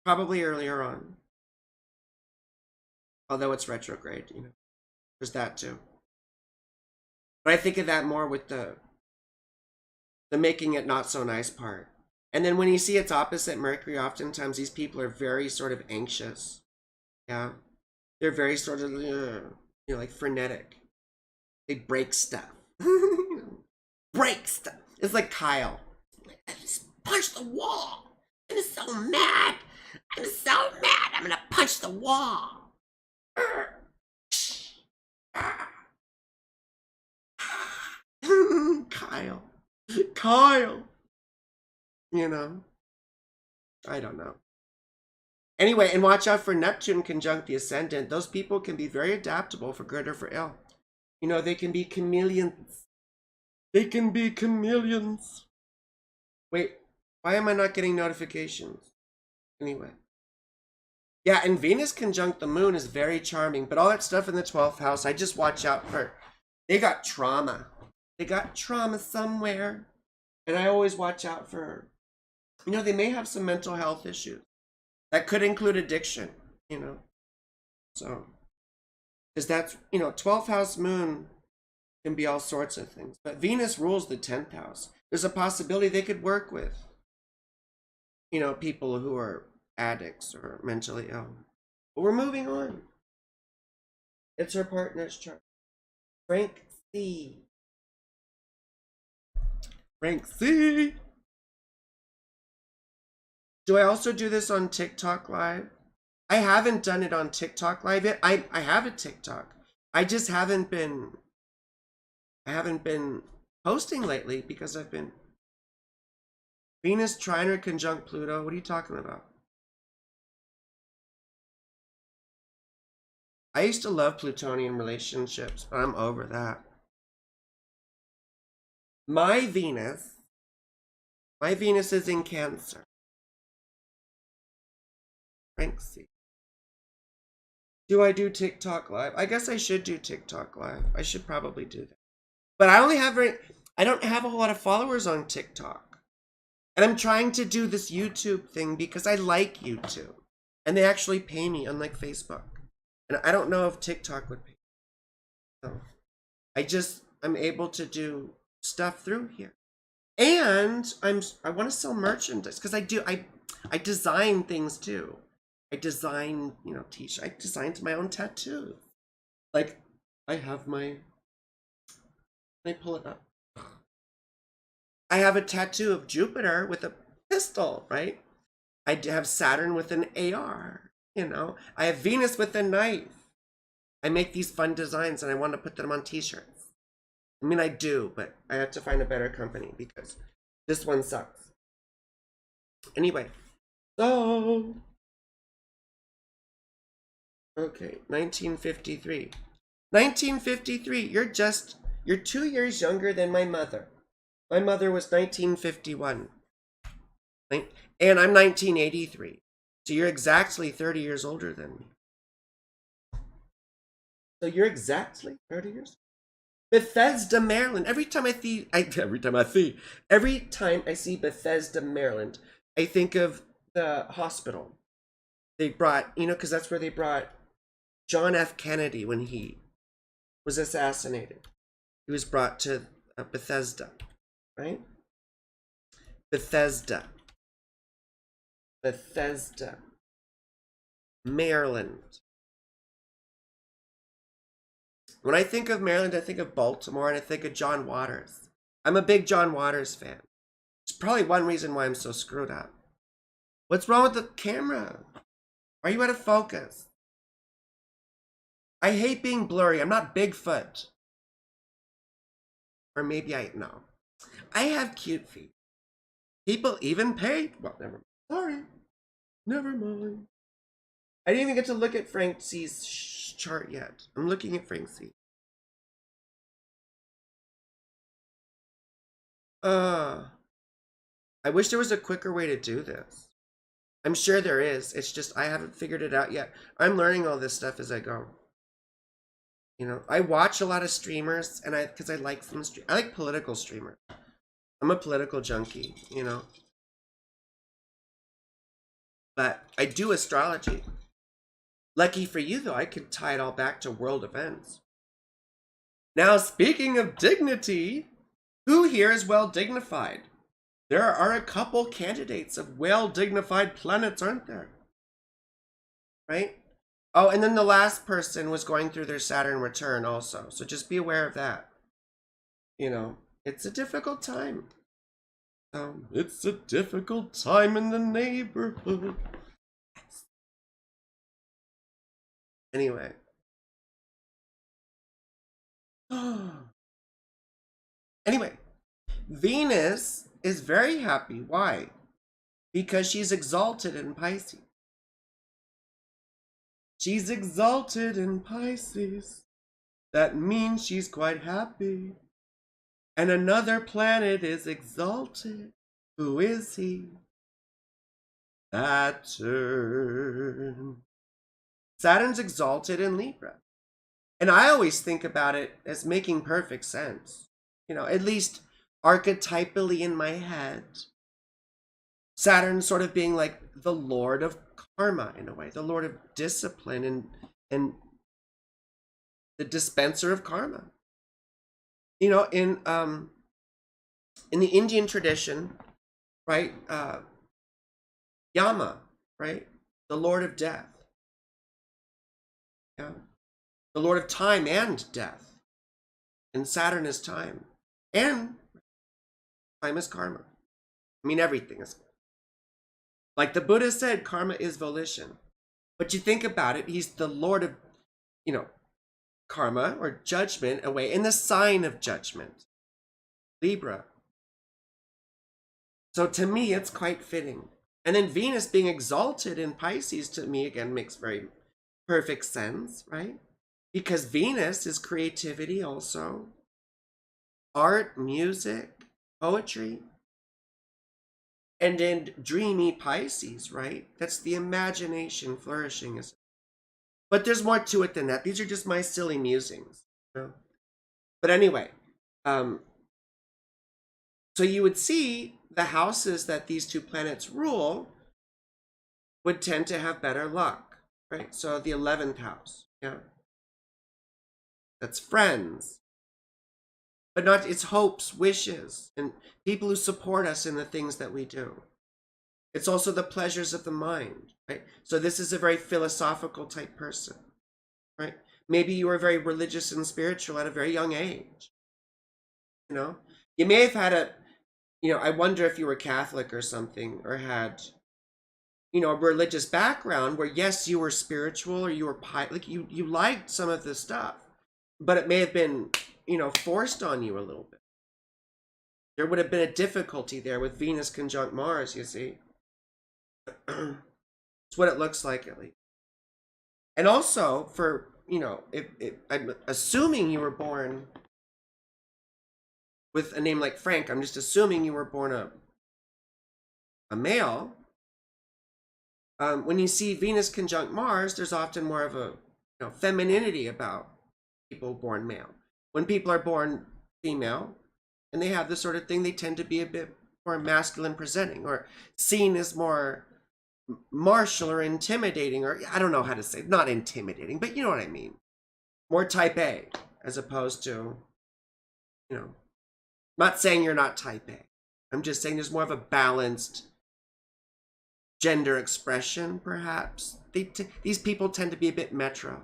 probably earlier on. Although it's retrograde, there's that too. But I think of that more with the making it not so nice part. And then when you see it's opposite Mercury, oftentimes these people are very sort of anxious. Yeah. They're very sort of, like frenetic. They break stuff. Break stuff. It's like Kyle. I just punched the wall. I'm so mad. I'm so mad. I'm going to punch the wall. Kyle. I don't know. Anyway, and watch out for Neptune conjunct the ascendant. Those people can be very adaptable for good or for ill. They can be chameleons. They can be chameleons. Wait, why am I not getting notifications? Anyway. Yeah, and Venus conjunct the moon is very charming, but all that stuff in the 12th house, I just watch out for. They got trauma. They got trauma somewhere. And I always watch out for, they may have some mental health issues. That could include addiction, So, because that's, 12th house moon can be all sorts of things. But Venus rules the 10th house. There's a possibility they could work with, people who are addicts or mentally ill. But we're moving on. It's her partner's chart. Frank C. Frank C. Do I also do this on TikTok Live? I haven't done it on TikTok Live yet. I have a TikTok. I just haven't been posting lately because I've been Venus trine conjunct Pluto. What are you talking about? I used to love Plutonian relationships, but I'm over that. My Venus is in Cancer. Frank C. Do I do TikTok Live? I guess I should do TikTok Live. I should probably do that. But I don't have a whole lot of followers on TikTok. And I'm trying to do this YouTube thing because I like YouTube. And they actually pay me, unlike Facebook. And I don't know if TikTok would pay me. So I'm able to do stuff through here. And I want to sell merchandise because I design things too. I design, t-shirts. I designed my own tattoos. Like, I have my. Let me pull it up. I have a tattoo of Jupiter with a pistol, right? I have Saturn with an AR. I have Venus with a knife. I make these fun designs and I want to put them on t-shirts. I mean, I do, but I have to find a better company because this one sucks. Anyway, so. Okay, 1953. 1953, you're 2 years younger than my mother. My mother was 1951. And I'm 1983. So you're exactly 30 years older than me. So you're exactly 30 years. Bethesda, Maryland. Every time I see Bethesda, Maryland, I think of the hospital. They brought, because that's where they brought John F. Kennedy when he was assassinated. He was brought to Bethesda, right? Bethesda, Maryland. When I think of Maryland, I think of Baltimore and I think of John Waters. I'm a big John Waters fan. It's probably one reason why I'm so screwed up. What's wrong with the camera? Why are you out of focus? I hate being blurry. I'm not Bigfoot. Or maybe I know. I have cute feet. People even pay. Well, never mind. Sorry. Never mind. I didn't even get to look at Frank C's chart yet. I'm looking at Frank C. I wish there was a quicker way to do this. I'm sure there is. It's just I haven't figured it out yet. I'm learning all this stuff as I go. You know, I watch a lot of streamers, and because I like some I like political streamers. I'm a political junkie, you know. But I do astrology. Lucky for you, though, I could tie it all back to world events. Now, speaking of dignity, who here is well dignified? There are a couple candidates of well dignified planets, aren't there? Right? Oh, and then the last person was going through their Saturn return also. So just be aware of that. You know, it's a difficult time. It's a difficult time in the neighborhood. Anyway. Anyway, Venus is very happy. Why? Because she's exalted in Pisces. She's exalted in Pisces. That means she's quite happy. And another planet is exalted. Who is he? Saturn. Saturn's exalted in Libra. And I always think about it as making perfect sense. You know, at least archetypally in my head. Saturn sort of being like the lord of karma in a way, the lord of discipline and the dispenser of karma. You know, in the Indian tradition, right? Yama, right? The lord of death. Yeah. The lord of time and death. And Saturn is time. And time is karma. I mean, everything is. Like the Buddha said, karma is volition. But you think about it, he's the lord of, you know, karma or judgment away in the sign of judgment. Libra. So to me, it's quite fitting. And then Venus being exalted in Pisces to me, again, makes very perfect sense, right? Because Venus is creativity also. Art, music, poetry. And in dreamy Pisces, right? That's the imagination flourishing. But there's more to it than that. These are just my silly musings. You know? But anyway, so you would see the houses that these two planets rule would tend to have better luck, right? So the 11th house, yeah. That's friends. But not, it's hopes, wishes, and people who support us in the things that we do. It's also the pleasures of the mind, right? So this is a very philosophical type person, right? Maybe you were very religious and spiritual at a very young age. You know, you may have had I wonder if you were Catholic or something, or had, a religious background where, yes, you were spiritual or you were like you liked some of this stuff, but it may have been, forced on you a little bit. There would have been a difficulty there with Venus conjunct Mars, you see. It's what it looks like, at least. And also for, if I'm assuming you were born with a name like Frank, I'm just assuming you were born a male. When you see Venus conjunct Mars, there's often more of a femininity about people born male. When people are born female and they have this sort of thing, they tend to be a bit more masculine presenting, or seen as more martial or intimidating, or I don't know how to say, not intimidating, but you know what I mean. More type A, as opposed to, I'm not saying you're not type A. I'm just saying there's more of a balanced gender expression, perhaps. These people tend to be a bit metro,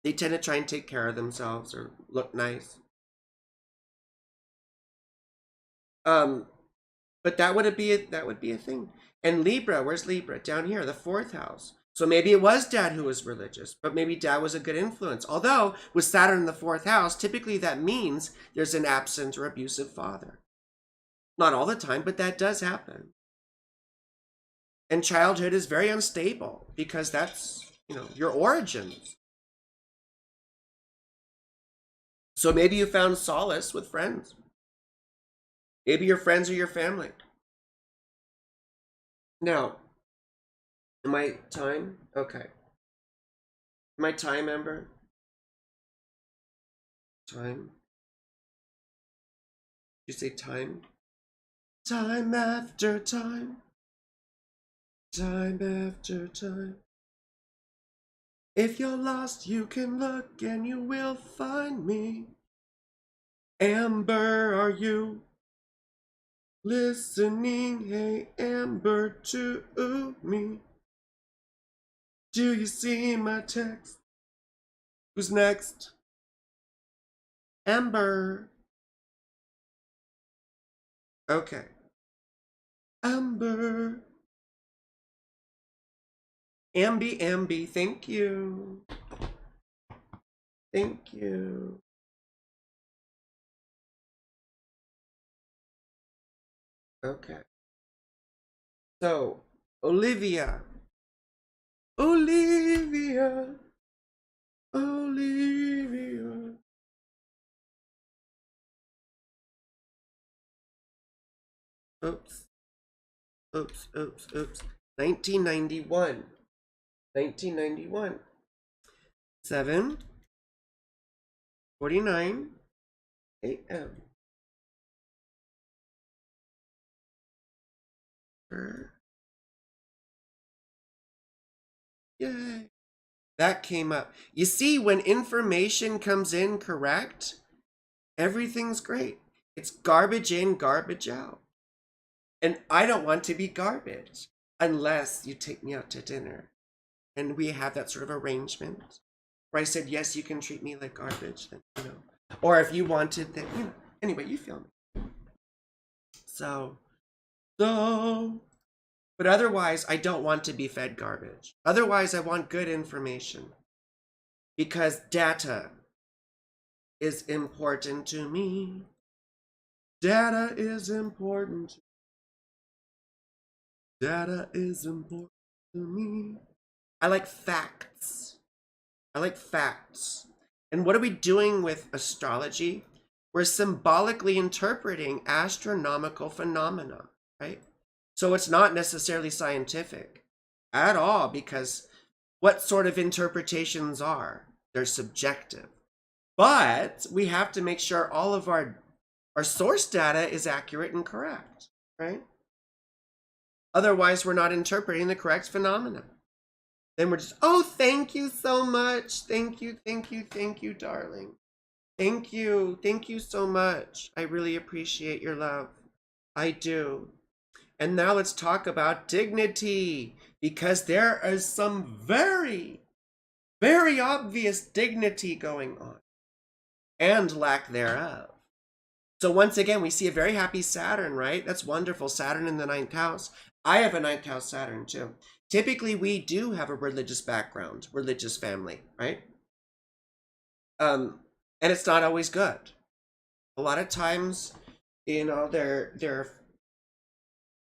They tend to try and take care of themselves or look nice. But that would be a thing. And Libra, where's Libra? Down here, the fourth house. So maybe it was dad who was religious, but maybe dad was a good influence. Although with Saturn in the fourth house, typically that means there's an absent or abusive father. Not all the time, but that does happen. And childhood is very unstable because that's, your origins. So maybe you found solace with friends. Maybe your friends are your family. Now, am I time? Okay. Am I time, Ember? Time? Did you say time? Time after time. Time after time. If you're lost, you can look and you will find me. Amber, are you listening? Hey, Amber, to me. Do you see my text? Who's next? Amber. Okay. Amber. Amby, thank you. Thank you. Okay. So, Olivia. Olivia. Oops. 1991. 7:49 a.m. Yay. That came up. You see, when information comes in correct, everything's great. It's garbage in, garbage out. And I don't want to be garbage unless you take me out to dinner. And we have that sort of arrangement where I said, yes, you can treat me like garbage. Then, Or if you wanted, then, anyway, you feel me. So, but otherwise, I don't want to be fed garbage. Otherwise, I want good information. Because data is important to me. Data is important. Data is important to me. I like facts. And what are we doing with astrology? We're symbolically interpreting astronomical phenomena, right? So it's not necessarily scientific at all, because what sort of interpretations are? They're subjective. But we have to make sure all of our source data is accurate and correct, right? Otherwise, we're not interpreting the correct phenomena. Then we're just, oh, thank you so much. Thank you, darling. Thank you so much. I really appreciate your love. I do. And now let's talk about dignity, because there is some very, very obvious dignity going on, and lack thereof. So once again, we see a very happy Saturn, right? That's wonderful. Saturn in the 9th house. I have a 9th house Saturn too. Typically, we do have a religious background, religious family, right? And it's not always good. A lot of times, they're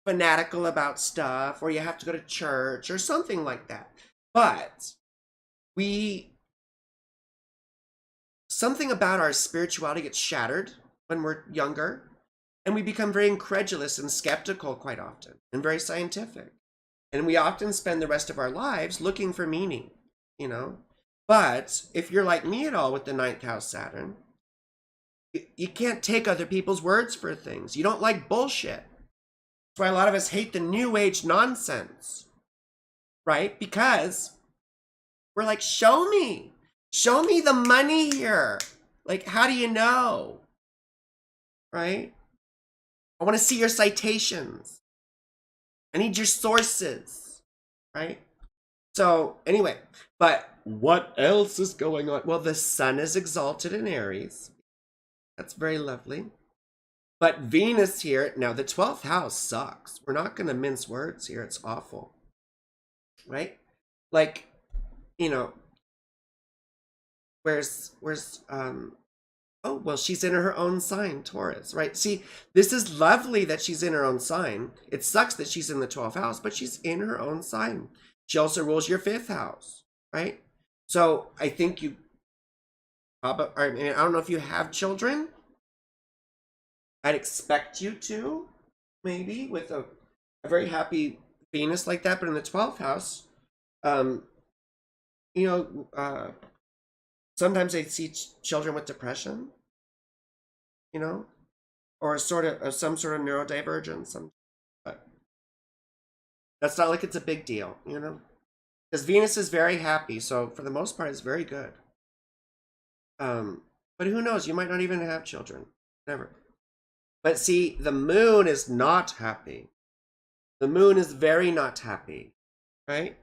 fanatical about stuff, or you have to go to church or something like that. But something about our spirituality gets shattered when we're younger, and we become very incredulous and skeptical quite often, and very scientific. And we often spend the rest of our lives looking for meaning, But if you're like me at all with the 9th house Saturn, you can't take other people's words for things. You don't like bullshit. That's why a lot of us hate the new age nonsense, right? Because we're like, show me the money here. Like, how do you know? Right? I want to see your citations. I need your sources, right? So anyway, but what else is going on? Well, the sun is exalted in Aries. That's very lovely. But Venus here, now the 12th house sucks. We're not going to mince words here. It's awful. Right? Like, you know, where's oh, well, she's in her own sign, Taurus, right? See, this is lovely that she's in her own sign. It sucks that she's in the 12th house, but she's in her own sign. She also rules your 5th house, right? So I think you, I mean, I don't know if you have children. I'd expect you to, maybe, with a very happy Venus like that. But in the 12th house, um, you know, sometimes they see children with depression, you know, or sort of some sort of neurodivergence. But that's not like it's a big deal, you know, because Venus is very happy. So for the most part, it's very good. But who knows? You might not even have children. Never. But see, the moon is not happy. The moon is very not happy, right?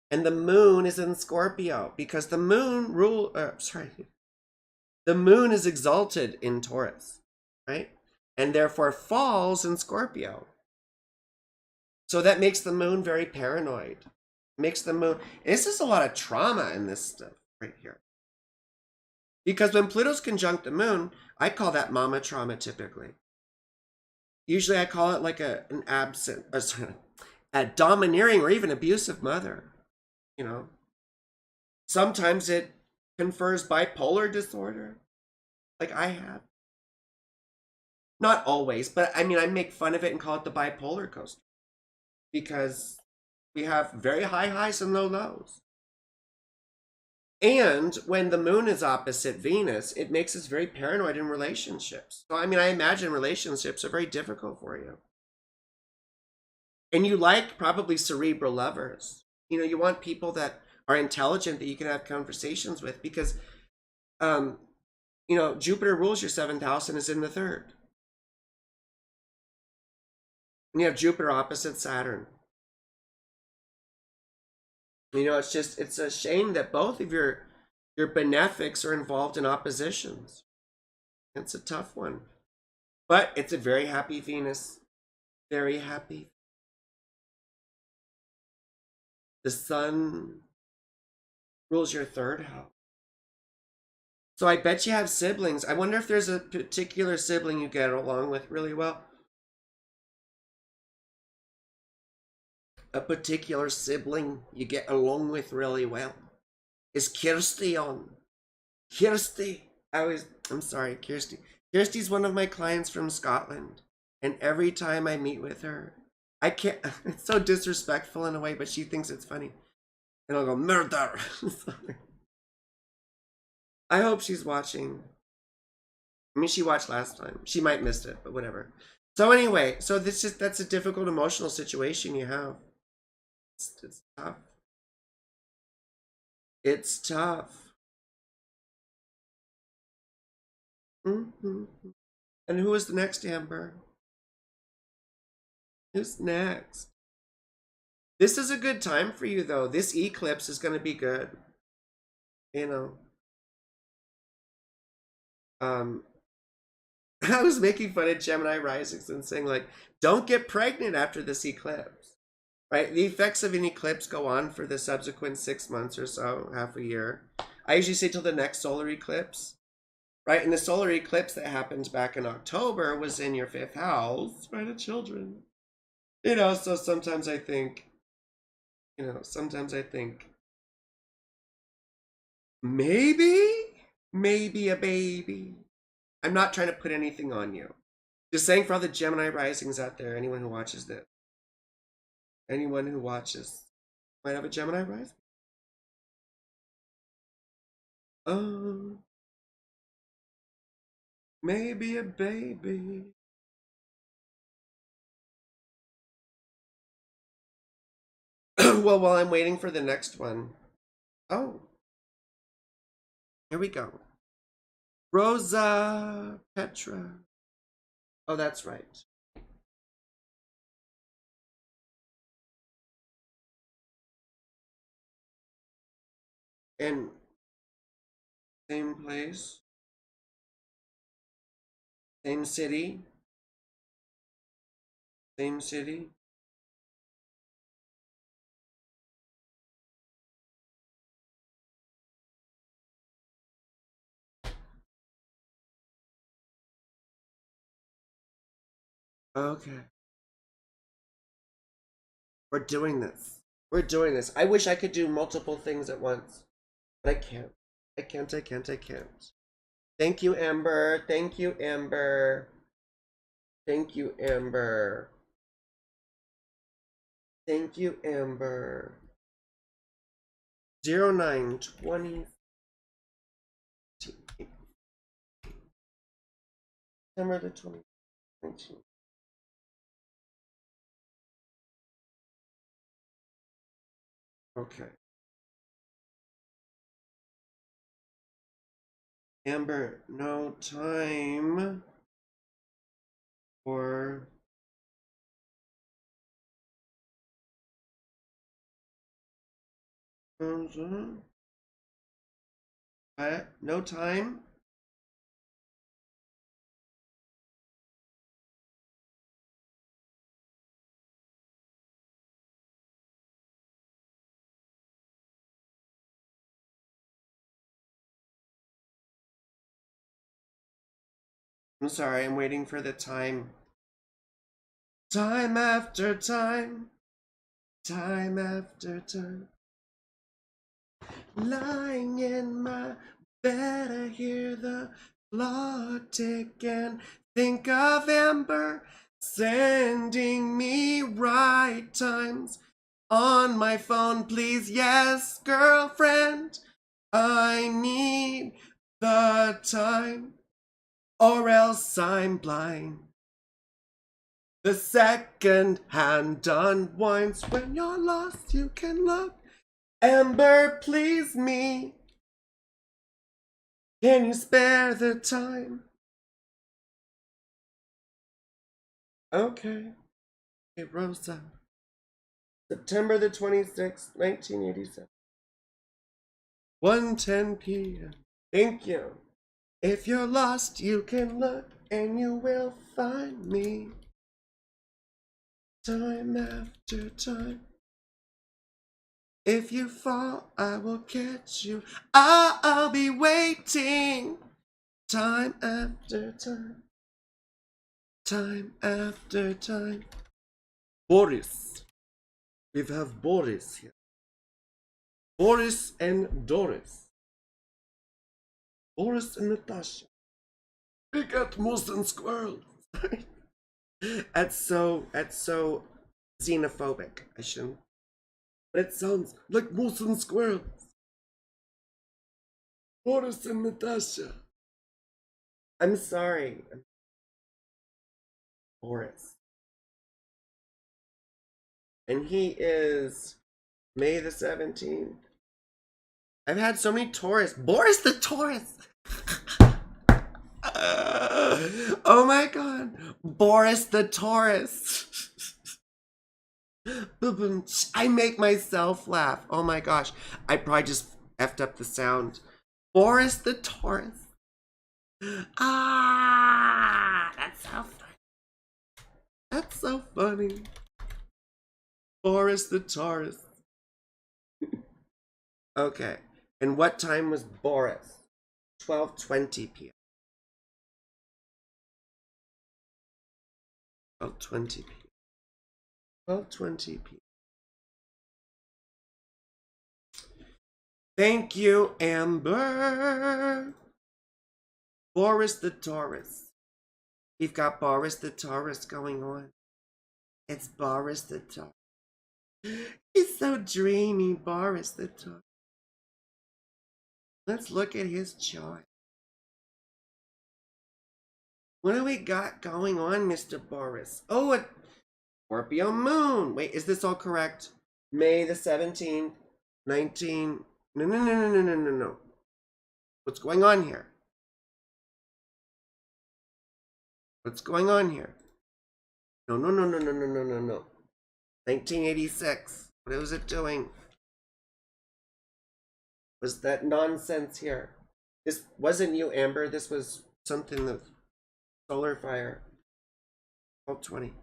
And the moon is in Scorpio because the moon the moon is exalted in Taurus, right? And therefore falls in Scorpio. So that makes the moon very paranoid. Makes the moon, this is a lot of trauma in this stuff right here. Because when Pluto's conjunct the moon, I call that mama trauma typically. Usually I call it like an absent, a domineering or even abusive mother, you know. Sometimes it confers bipolar disorder, like I have. Not always, but I mean, I make fun of it and call it the bipolar coaster because we have very high highs and low lows. And when the moon is opposite Venus, it makes us very paranoid in relationships. So, I mean, I imagine relationships are very difficult for you. And you like probably cerebral lovers. You know, you want people that are intelligent that you can have conversations with because, you know, Jupiter rules your 7th house and is in the 3rd. And you have Jupiter opposite Saturn. You know, it's a shame that both of your benefics are involved in oppositions. It's a tough one. But it's a very happy Venus. Very happy. The sun rules your 3rd house. So I bet you have siblings. I wonder if there's a particular sibling you get along with really well. A particular sibling you get along with really well. Is Kirsty on? Kirsty. I'm sorry, Kirsty. Kirsty's one of my clients from Scotland. And every time I meet with her, I can't, it's so disrespectful in a way, but she thinks it's funny. And I'll go, murder. I hope she's watching. I mean, she watched last time. She might missed it, but whatever. So anyway, so that's a difficult emotional situation you have. It's tough. It's tough. Mm-hmm. And who is the next, Amber? Who's next? This is a good time for you, though. This eclipse is going to be good. You know. I was making fun of Gemini risings and saying, like, don't get pregnant after this eclipse. Right? The effects of an eclipse go on for the subsequent 6 months or so, half a year. I usually say till the next solar eclipse. Right? And the solar eclipse that happened back in October was in your 5th house, right, of children. You know, so sometimes I think, maybe a baby. I'm not trying to put anything on you. Just saying for all the Gemini risings out there, anyone who watches this, anyone who watches might have a Gemini rising. Oh, maybe a baby. Well, while I'm waiting for the next one. Oh, here we go. Rosa Petra. Oh, that's right. And same place, same city, Same city. Okay. We're doing this. We're doing this. I wish I could do multiple things at once, but I can't. I can't. Thank you, Amber. Thank you, Amber. Thank you, Amber. Thank you, Amber. 0920. September the 2019. Okay. Amber, no time for what? No time? I'm sorry, I'm waiting for the time. Time after time. Time after time. Lying in my bed, I hear the clock tick and think of Amber sending me right times on my phone. Please, yes, girlfriend, I need the time, or else I'm blind. The second hand unwinds. When you're lost, you can look. Amber, please me. Can you spare the time? Okay. Hey, Rosa. September the 26th, 1987. 1:10 p.m. Thank you. If you're lost, you can look and you will find me. Time after time. If you fall, I will catch you. I'll be waiting. Time after time. Time after time. Boris. We have Boris here. Boris and Doris. Boris and Natasha. We got moose and squirrels. That's so xenophobic. I shouldn't. But it sounds like moose and squirrels. Boris and Natasha. I'm sorry. Boris. And he is May the 17th. I've had so many Taurus. Boris the Taurus! Oh my god. Boris the Taurus. I make myself laugh. Oh my gosh. I probably just effed up the sound. Boris the Taurus. Ah, that's so funny. That's so funny. Boris the Taurus. Okay. And what time was Boris? 12:20 p.m. 12:20 p.m. 12:20 p.m. Thank you, Amber. Boris the Taurus. We've got Boris the Taurus going on. It's Boris the Taurus. He's so dreamy, Boris the Taurus. Let's look at his chart. What do we got going on, Mr. Boris? Oh, a Scorpio moon. Wait, is this all correct? May the 17th, 19... No. What's going on here? What's going on here? No. 1986. What was it doing? Was that nonsense here? This wasn't you, Amber. This was something that Solar Fire. 12:20.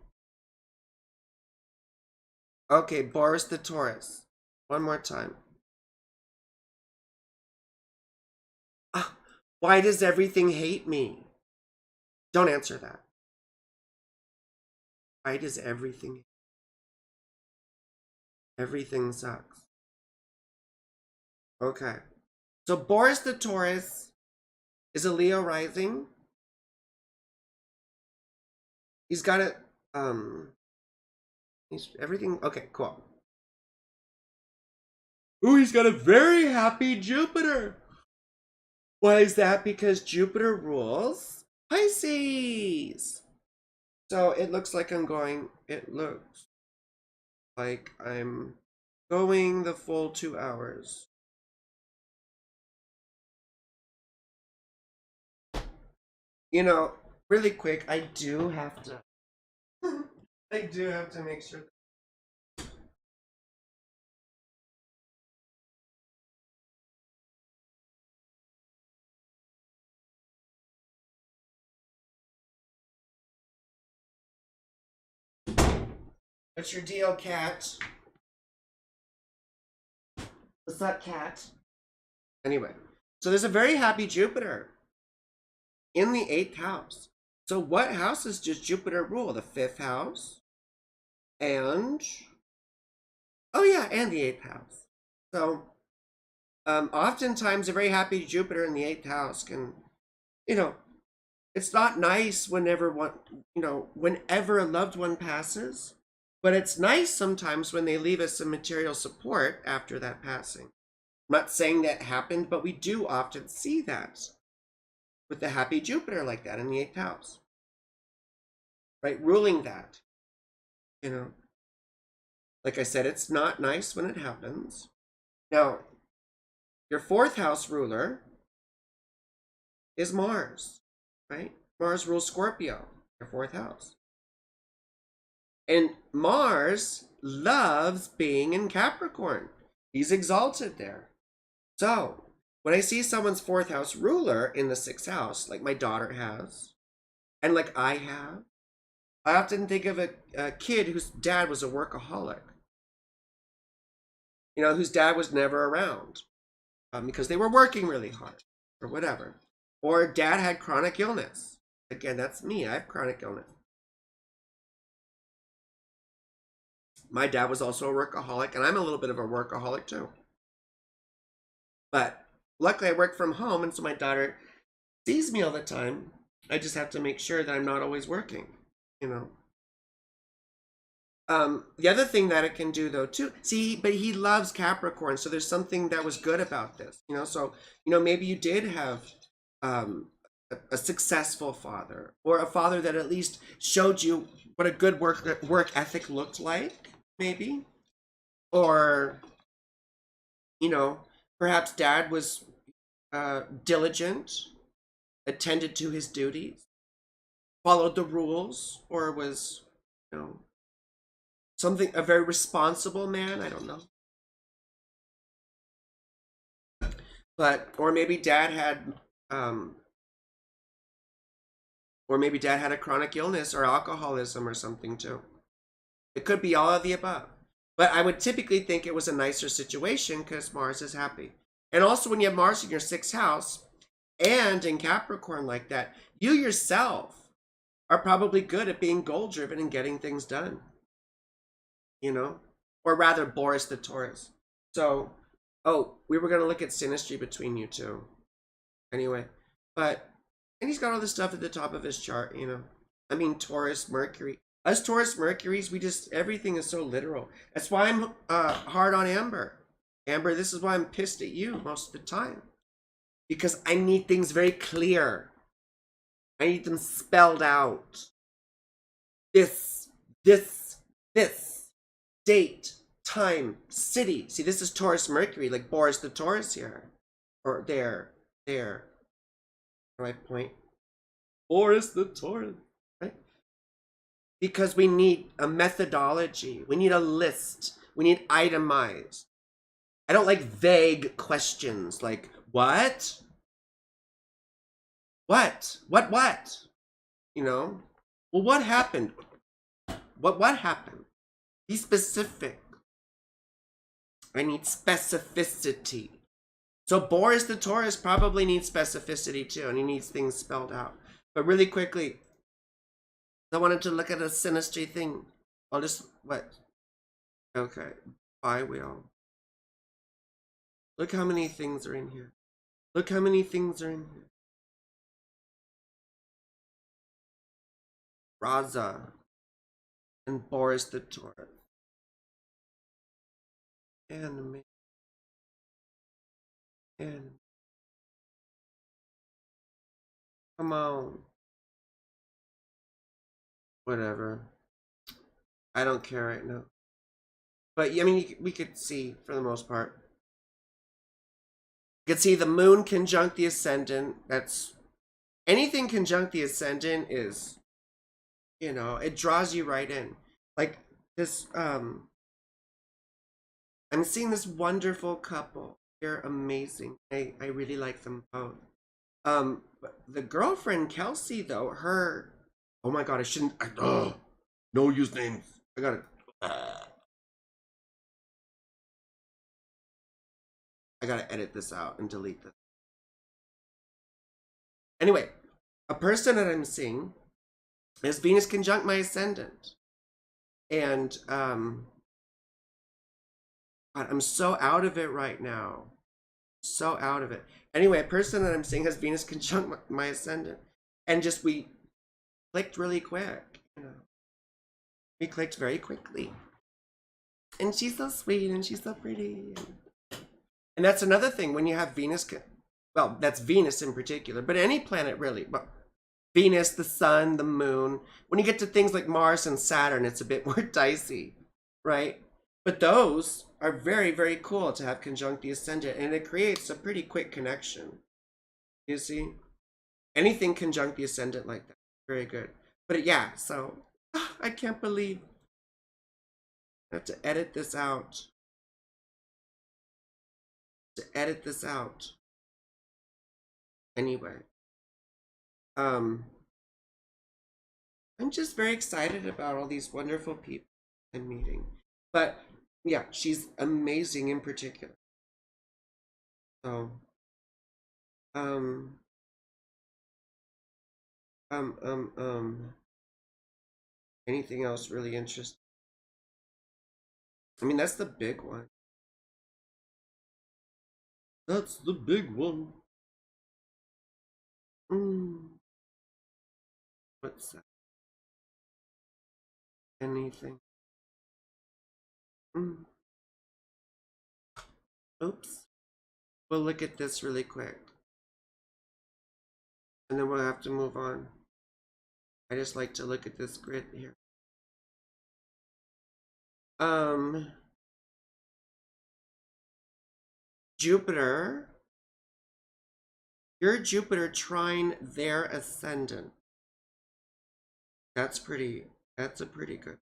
Okay, Boris the Taurus. One more time. Why does everything hate me? Don't answer that. Why does everything sucks? Okay. So Boris the Taurus is a Leo rising. He's got a he's everything okay, cool. Ooh, he's got a very happy Jupiter. Why is that? Because Jupiter rules Pisces. So it looks like I'm going the full 2 hours. You know, really quick, I do have to make sure. What's your deal, cat? What's up, cat? Anyway, so there's a very happy Jupiter in the 8th house. So what houses does Jupiter rule? The 5th house and oh yeah, and the 8th house. So oftentimes a very happy Jupiter in the 8th house can, it's not nice whenever a loved one passes, but it's nice sometimes when they leave us some material support after that passing. I'm not saying that happened, but we do often see that with the happy Jupiter like that in the 8th house, right? Ruling that, like I said, it's not nice when it happens. Now, your 4th house ruler is Mars, right? Mars rules Scorpio, your 4th house. And Mars loves being in Capricorn. He's exalted there. So when I see someone's 4th house ruler in the 6th house, like my daughter has, and like I have, I often think of a kid whose dad was a workaholic, whose dad was never around because they were working really hard or whatever. Or dad had chronic illness. Again, that's me. I have chronic illness. My dad was also a workaholic, and I'm a little bit of a workaholic too. But luckily I work from home, and so my daughter sees me all the time. I just have to make sure that I'm not always working, The other thing that it can do though too, but he loves Capricorn, so there's something that was good about this, so, maybe you did have a successful father, or a father that at least showed you what a good work ethic looked like, maybe. Or, perhaps dad was diligent, attended to his duties, followed the rules, or was, a very responsible man. I don't know. But, or maybe dad had a chronic illness or alcoholism or something too. It could be all of the above. But I would typically think it was a nicer situation because Mars is happy. And also when you have Mars in your 6th house and in Capricorn like that, you yourself are probably good at being goal driven and getting things done. Or rather Boris the Taurus. So, we were going to look at synastry between you two. Anyway, and he's got all this stuff at the top of his chart, I mean, Taurus, Mercury. Us Taurus Mercuries, everything is so literal. That's why I'm hard on Amber. Amber, this is why I'm pissed at you most of the time. Because I need things very clear. I need them spelled out. This. Date, time, city. See, this is Taurus Mercury, like Boris the Taurus here. Or there. Right point. Boris the Taurus. Right? Because we need a methodology. We need a list. We need itemized. I don't like vague questions like, what? What? What? Well, what happened? What happened? Be specific. I need specificity. So Boris the Taurus probably needs specificity too, and he needs things spelled out. But really quickly, I wanted to look at a synastry thing. I'll just, what? Okay, I will. Look how many things are in here. Look how many things are in here. Raza and Boris the Taurus. Anime. And come on. Whatever. I don't care right now. But I mean, we could see for the most part. You could see the moon conjunct the ascendant. That's anything conjunct the ascendant is, you know, it draws you right in. Like this, I'm seeing this wonderful couple. They're amazing. I really like them both. The girlfriend Kelsey though, her, oh my god, I shouldn't. No use names. I gotta. I gotta edit this out and delete this. Anyway, a person that I'm seeing is Venus conjunct my ascendant, and God, I'm so out of it right now. So out of it. Anyway, a person that I'm seeing has Venus conjunct my ascendant, and just we clicked really quick. You know, we clicked very quickly, and she's so sweet and she's so pretty. And that's another thing when you have Venus. Well, that's Venus in particular, but any planet really. But Venus, the sun, the moon. When you get to things like Mars and Saturn, it's a bit more dicey, right? But those are very, very cool to have conjunct the ascendant, and it creates a pretty quick connection. You see? Anything conjunct the ascendant like that, very good. But yeah, so I can't believe I have to edit this out. Anyway, I'm just very excited about all these wonderful people I'm meeting. But yeah, she's amazing in particular. So, anything else really interesting? I mean, that's the big one. That's the big one. What's that? Anything? Oops. We'll look at this really quick. And then we'll have to move on. I just like to look at this grid here. Jupiter. Your Jupiter trine their ascendant. That's a pretty good.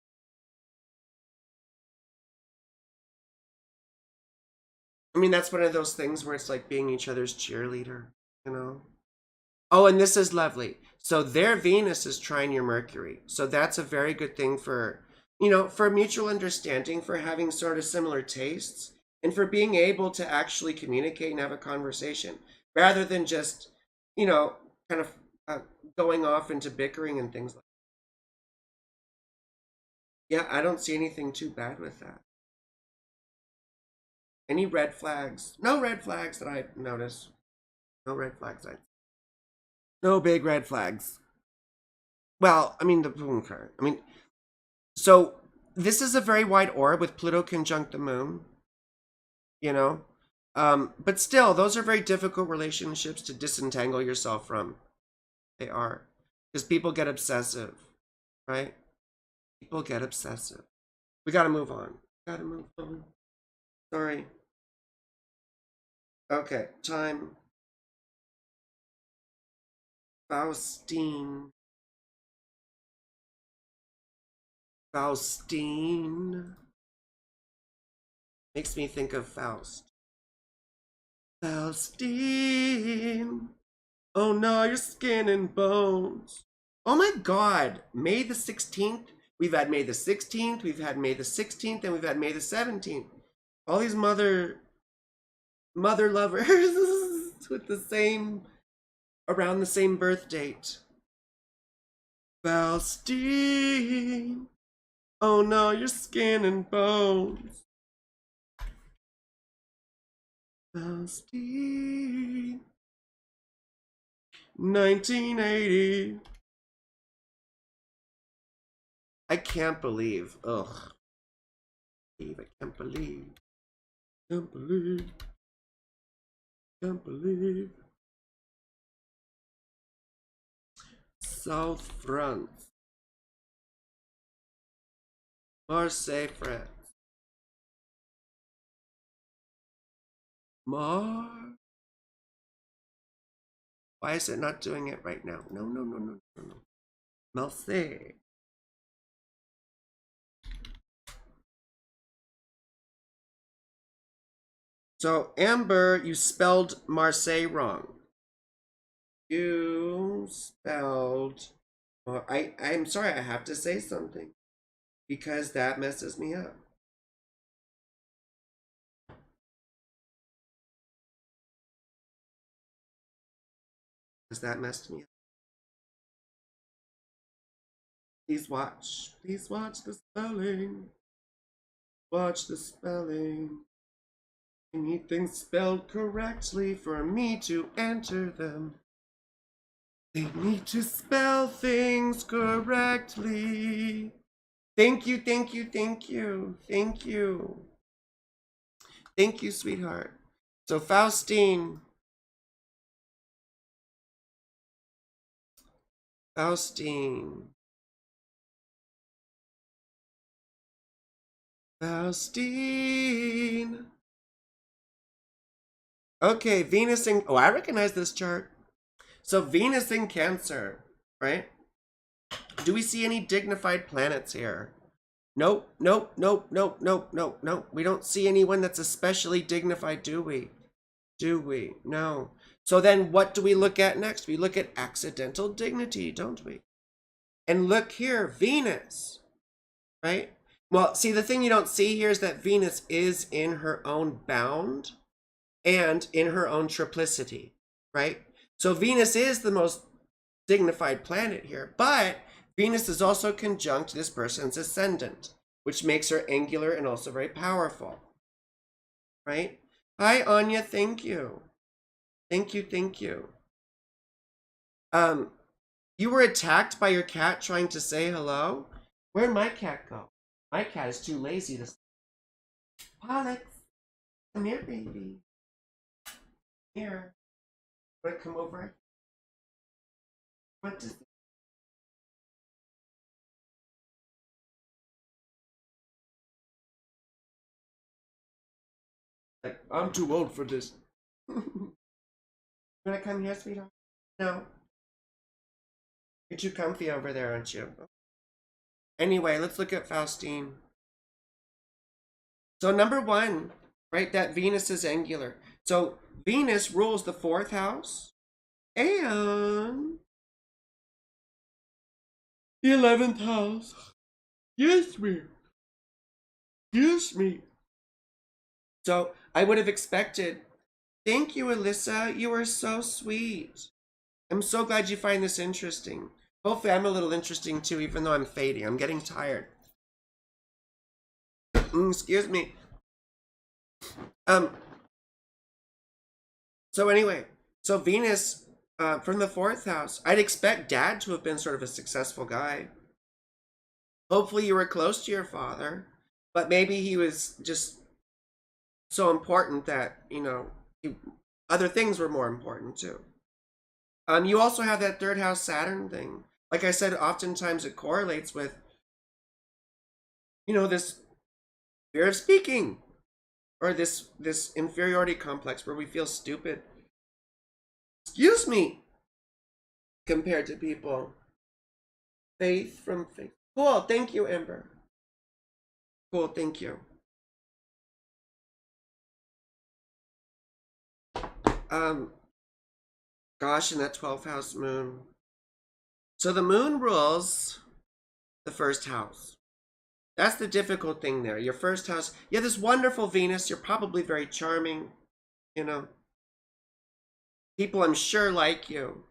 I mean, that's one of those things where it's like being each other's cheerleader, you know? Oh, and this is lovely. So their Venus is trine your Mercury. So that's a very good thing for, you know, for mutual understanding, for having sort of similar tastes, and for being able to actually communicate and have a conversation rather than just, you know, kind of going off into bickering and things like that. Yeah, I don't see anything too bad with that. Any red flags? No red flags that I notice. No red flags. No big red flags. Well, I mean, so this is a very wide orb with Pluto conjunct the moon, you know? But still, those are very difficult relationships to disentangle yourself from. They are. Because people get obsessive, right? People get obsessive. We gotta move on. Sorry. Okay, time. Faustine. Makes me think of Faust. Faustine. Oh no, your skin and bones. Oh my god, May the 16th We've had May the 16th, we've had May the 16th, and we've had May the 17th. All these mother lovers with the same, around the same birth date. Faustine, oh no, your skin and bones. Faustine, 1980. I can't believe, ugh. I can't believe. Can't believe. Can't believe. South France. Marseille, France. Why is it not doing it right now? No. Marseille. So, Amber, you spelled Marseille wrong. You spelled... I'm sorry, I have to say something. Because that messes me up. Because that messed me up. Please watch. Please watch the spelling. Watch the spelling. I need things spelled correctly for me to enter them. They need to spell things correctly. Thank you, thank you, thank you, thank you. Thank you, sweetheart. So Faustine. Faustine. Faustine. Okay, Venus in... Oh, I recognize this chart. So Venus in Cancer, right? Do we see any dignified planets here? Nope. We don't see anyone that's especially dignified, do we? Do we? No. So then what do we look at next? We look at accidental dignity, don't we? And look here, Venus, right? Well, see, the thing you don't see here is that Venus is in her own bound and in her own triplicity, right? So Venus is the most dignified planet here, but Venus is also conjunct this person's ascendant, which makes her angular and also very powerful, right? Hi, Anya, thank you. Thank you. You were attacked by your cat trying to say hello? Where'd my cat go? My cat is too lazy to... Alex, come here, baby. Here. Want to come over? What does... Like, I'm too old for this. You want to come here, sweetheart? No. You're too comfy over there, aren't you? Anyway, let's look at Faustine. So number one, right, that Venus is angular. So Venus rules the 4th house and the 11th house. Yes, me. So I would have expected, thank you, Alyssa. You are so sweet. I'm so glad you find this interesting. Hopefully I'm a little interesting too, even though I'm fading. I'm getting tired. Excuse me. So anyway, so Venus from the 4th house, I'd expect Dad to have been sort of a successful guy. Hopefully you were close to your father, but maybe he was just so important that, you know, other things were more important too. You also have that 3rd house Saturn thing. Like I said, oftentimes it correlates with, you know, this fear of speaking, or this inferiority complex where we feel stupid, excuse me, compared to people. Faith from faith. Cool, thank you, Amber. Cool, thank you. Gosh, in that 12th house moon. So the moon rules the first house. That's the difficult thing there. Your first house, you have this wonderful Venus. You're probably very charming. You know, people I'm sure like you,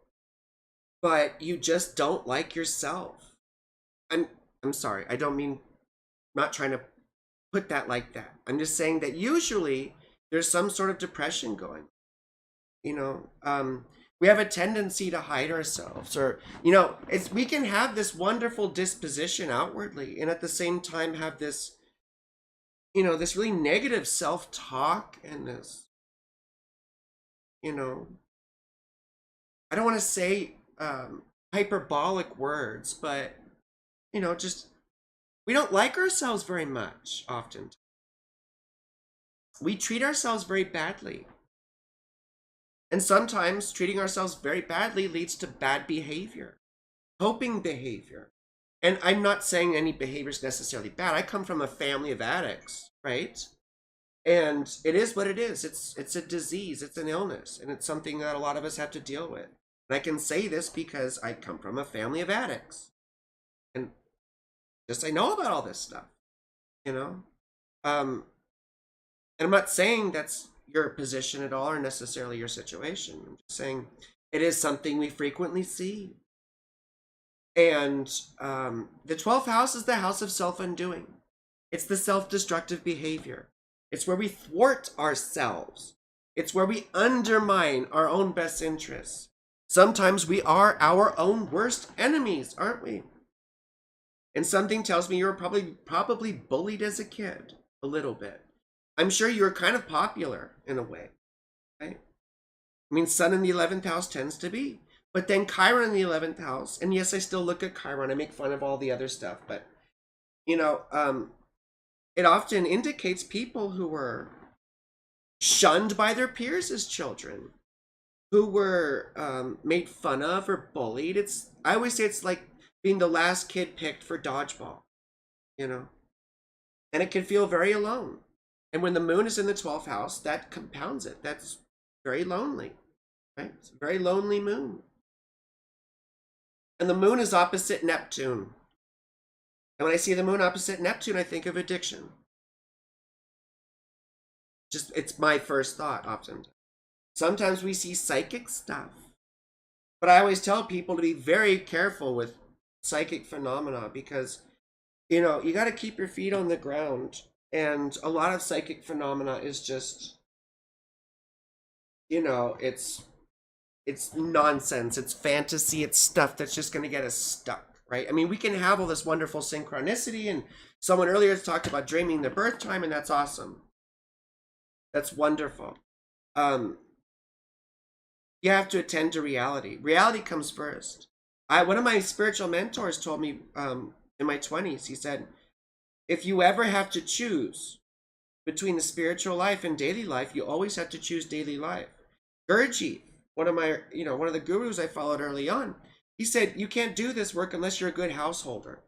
but you just don't like yourself. I'm I'm sorry. I don't mean, I'm not trying to put that like that. I'm just saying that usually there's some sort of depression going. You know, we have a tendency to hide ourselves, or it's, we can have this wonderful disposition outwardly, and at the same time have this, this really negative self-talk, and this, you know, I don't want to say hyperbolic words, but just, we don't like ourselves very much often. We treat ourselves very badly. And sometimes treating ourselves very badly leads to bad behavior, coping behavior. And I'm not saying any behavior is necessarily bad. I come from a family of addicts, right? And it is what it is. It's a disease, it's an illness, and it's something that a lot of us have to deal with. And I can say this because I come from a family of addicts. And just I know about all this stuff, you know? And I'm not saying that's your position at all or necessarily your situation. I'm just saying it is something we frequently see. And the 12th house is the house of self-undoing. It's the self-destructive behavior. It's where we thwart ourselves. It's where we undermine our own best interests. Sometimes we are our own worst enemies, aren't we? And something tells me you were probably bullied as a kid, a little bit. I'm sure you were kind of popular in a way, right? I mean, Sun in the 11th house tends to be. But then Chiron in the 11th house, and yes, I still look at Chiron. I make fun of all the other stuff, but, it often indicates people who were shunned by their peers as children, who were made fun of or bullied. I always say it's like being the last kid picked for dodgeball, and it can feel very alone. And when the moon is in the 12th house, that compounds it. That's very lonely, right? It's a very lonely moon. And the moon is opposite Neptune. And when I see the moon opposite Neptune, I think of addiction. It's my first thought often. Sometimes we see psychic stuff. But I always tell people to be very careful with psychic phenomena because, you got to keep your feet on the ground. And a lot of psychic phenomena is just, it's nonsense. It's fantasy. It's stuff that's just going to get us stuck, right? I mean, we can have all this wonderful synchronicity, and someone earlier talked about dreaming the birth time, and that's awesome. That's wonderful. You have to attend to reality. Reality comes first. One of my spiritual mentors told me in my 20s, he said, if you ever have to choose between the spiritual life and daily life, you always have to choose daily life. Gurjeet, one of the gurus I followed early on, he said, you can't do this work unless you're a good householder.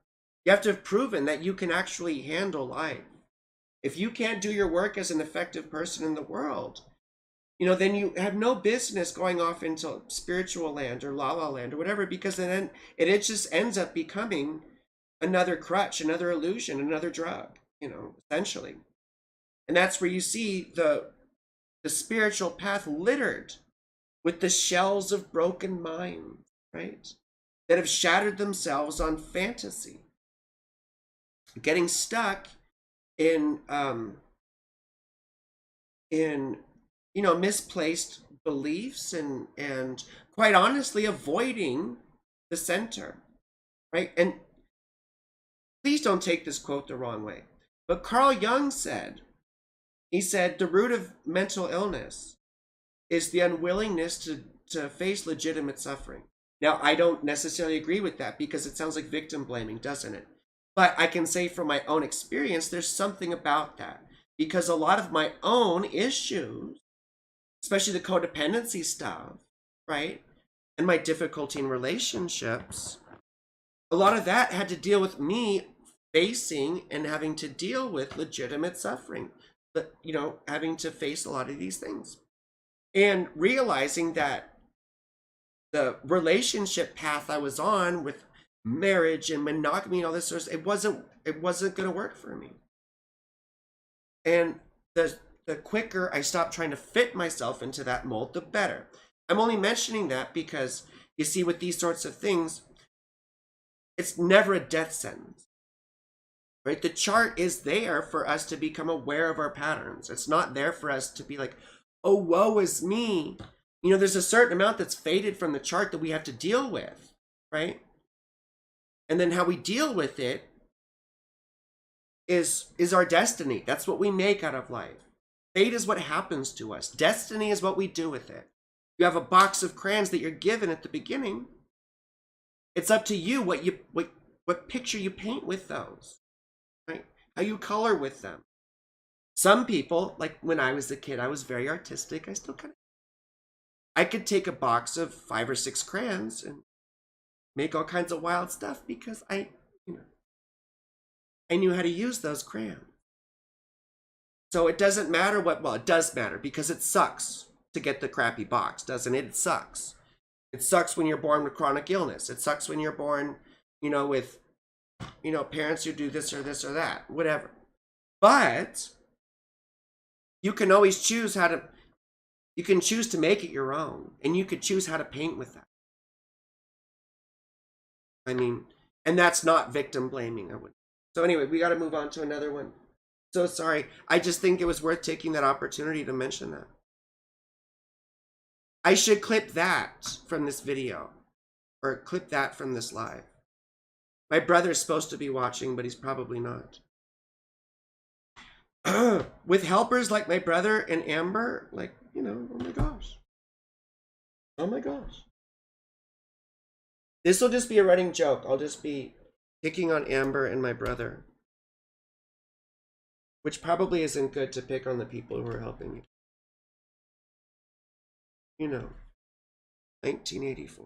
You have to have proven that you can actually handle life. If you can't do your work as an effective person in the world, then you have no business going off into spiritual land or la la land or whatever, because then it just ends up becoming another crutch, another illusion, another drug, essentially. And that's where you see the spiritual path littered with the shells of broken minds, right? That have shattered themselves on fantasy, getting stuck in misplaced beliefs and quite honestly avoiding the center, right? And please don't take this quote the wrong way, but Carl Jung said, the root of mental illness is the unwillingness to face legitimate suffering. Now, I don't necessarily agree with that because it sounds like victim blaming, doesn't it? But I can say from my own experience, there's something about that, because a lot of my own issues, especially the codependency stuff, right? And my difficulty in relationships, a lot of that had to deal with me facing and having to deal with legitimate suffering, but, having to face a lot of these things and realizing that the relationship path I was on with marriage and monogamy and all this sort of stuff, it wasn't going to work for me. And the quicker I stop trying to fit myself into that mold, the better. I'm only mentioning that because you see, with these sorts of things, it's never a death sentence, right? The chart is there for us to become aware of our patterns. It's not there for us to be like, oh, woe is me. You know, there's a certain amount that's faded from the chart that we have to deal with, right? And then how we deal with it is our destiny. That's what we make out of life. Fate is what happens to us. Destiny is what we do with it. You have a box of crayons that you're given at the beginning. It's up to you what picture you paint with those, right? How you color with them. Some people, like when I was a kid, I was very artistic. I could take a box of 5 or 6 crayons and make all kinds of wild stuff because I knew how to use those crayons. So it doesn't matter well, it does matter because it sucks to get the crappy box, doesn't it? It sucks. It sucks when you're born with chronic illness. It sucks when you're born, with, parents who do this or that, whatever. But you can always choose you can choose to make it your own, and you could choose how to paint with that. I mean, and that's not victim blaming, I would. So anyway, we got to move on to another one. So sorry. I just think it was worth taking that opportunity to mention that. I should clip that from this video, or clip that from this live. My brother's supposed to be watching, but he's probably not. With helpers like my brother and Amber, oh my gosh. Oh my gosh. This will just be a running joke. I'll just be picking on Amber and my brother. Which probably isn't good to pick on the people who are helping you. 1984.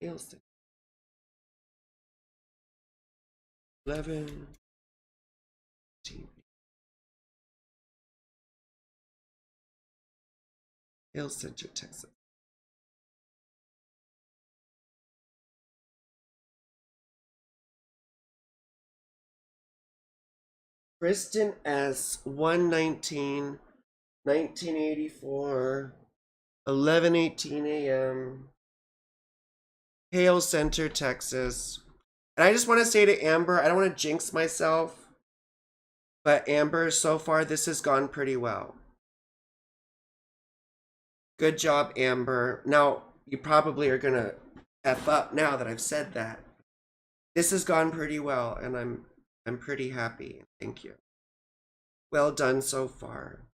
Ailson. 11. 18. Hill Center, Texas. Kristen S. 119, 1984, 11:18 a.m. Hale Center, Texas. And I just want to say to Amber, I don't want to jinx myself, but Amber, so far this has gone pretty well. Good job, Amber. Now, you probably are going to F up now that I've said that. This has gone pretty well, and I'm pretty happy. Thank you. Well done so far.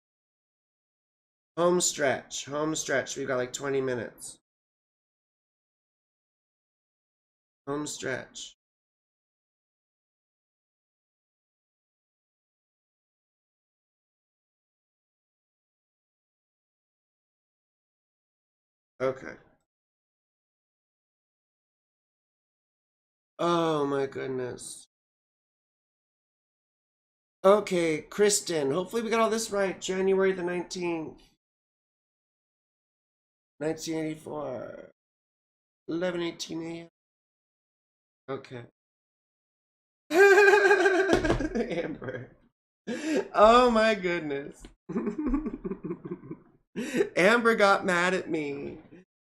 Home stretch. Home stretch. We've got like 20 minutes. Home stretch. Okay. Oh my goodness. Okay, Kristen. Hopefully we got all this right. January the 19th. 1984. 11:18 a.m. Okay. Amber. Oh my goodness. Amber got mad at me.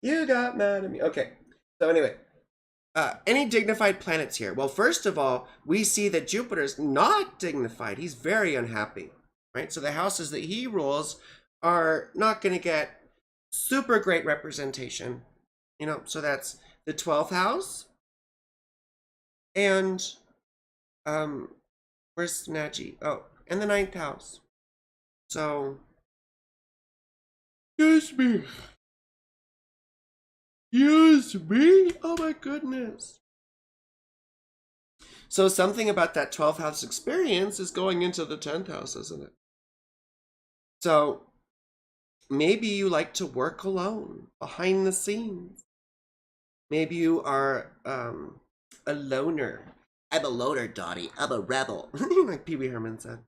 You got mad at me. Okay. So anyway, any dignified planets here? Well, first of all, we see that Jupiter's not dignified. He's very unhappy, right? So the houses that he rules are not going to get super great representation. So that's the 12th house. And, where's Naji? Oh, and the 9th house. So, excuse me. Excuse me? Oh my goodness. So something about that 12th house experience is going into the 10th house, isn't it? So maybe you like to work alone, behind the scenes. Maybe you are a loner. I'm a loner, Dottie. I'm a rebel. Like Pee Wee Herman said.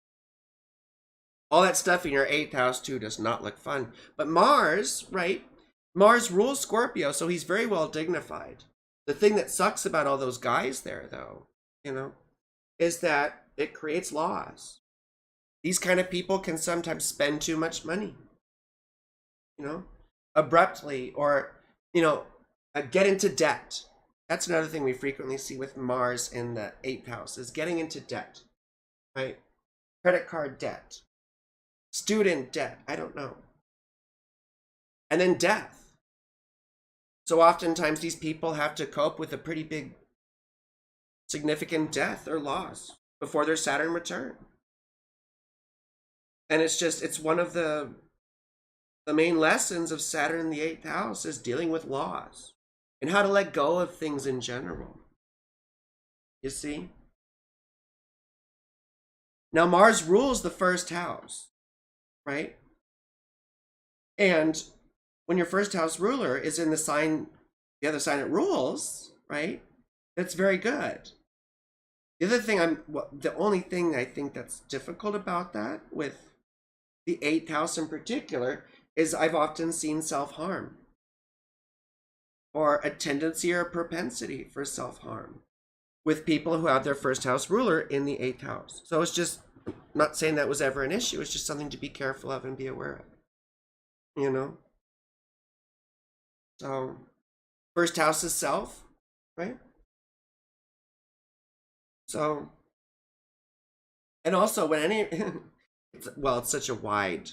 All that stuff in your 8th house too does not look fun. But Mars, right? Mars rules Scorpio, so he's very well dignified. The thing that sucks about all those guys there, though, you know, is that it creates laws. These kind of people can sometimes spend too much money, you know, abruptly, or, you know, get into debt. That's another thing we frequently see with Mars in the 8th house, is getting into debt, right? Credit card debt, student debt, I don't know. And then death. So oftentimes these people have to cope with a pretty big, significant death or loss before their Saturn return. And it's one of the main lessons of Saturn in the 8th house is dealing with loss and how to let go of things in general. You see? Now Mars rules the 1st house, right? And when your 1st house ruler is in the sign, the other sign it rules, right? That's very good. The other thing the only thing I think that's difficult about that with the 8th house in particular is I've often seen self-harm or a tendency or a propensity for self-harm with people who have their 1st house ruler in the 8th house. So it's just, I'm not saying that was ever an issue. It's just something to be careful of and be aware of, you know? So 1st house is self, right? So, and also when it's such a wide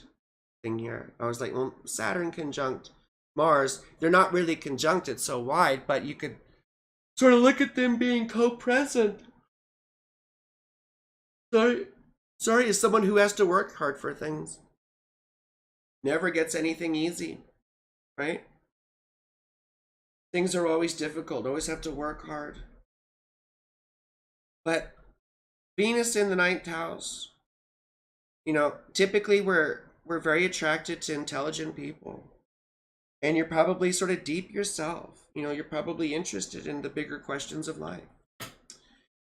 thing here. I was like, well, Saturn conjunct Mars, they're not really conjunct, it's so wide, but you could sort of look at them being co-present. Sorry, as someone who has to work hard for things. Never gets anything easy, right? Things are always difficult, always have to work hard. But Venus in the 9th house, you know, typically we're very attracted to intelligent people. And you're probably sort of deep yourself. You know, you're probably interested in the bigger questions of life.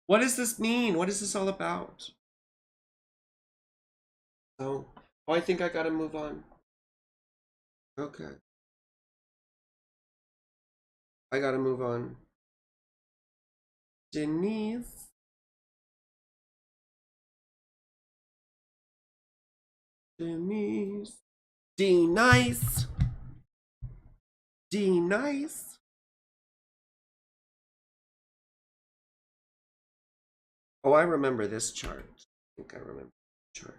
What does this mean? What is this all about? So, I think I gotta move on. Okay. I gotta move on. Denise. Denise. D-Nice. D-Nice. Oh, I remember this chart. I think I remember the chart.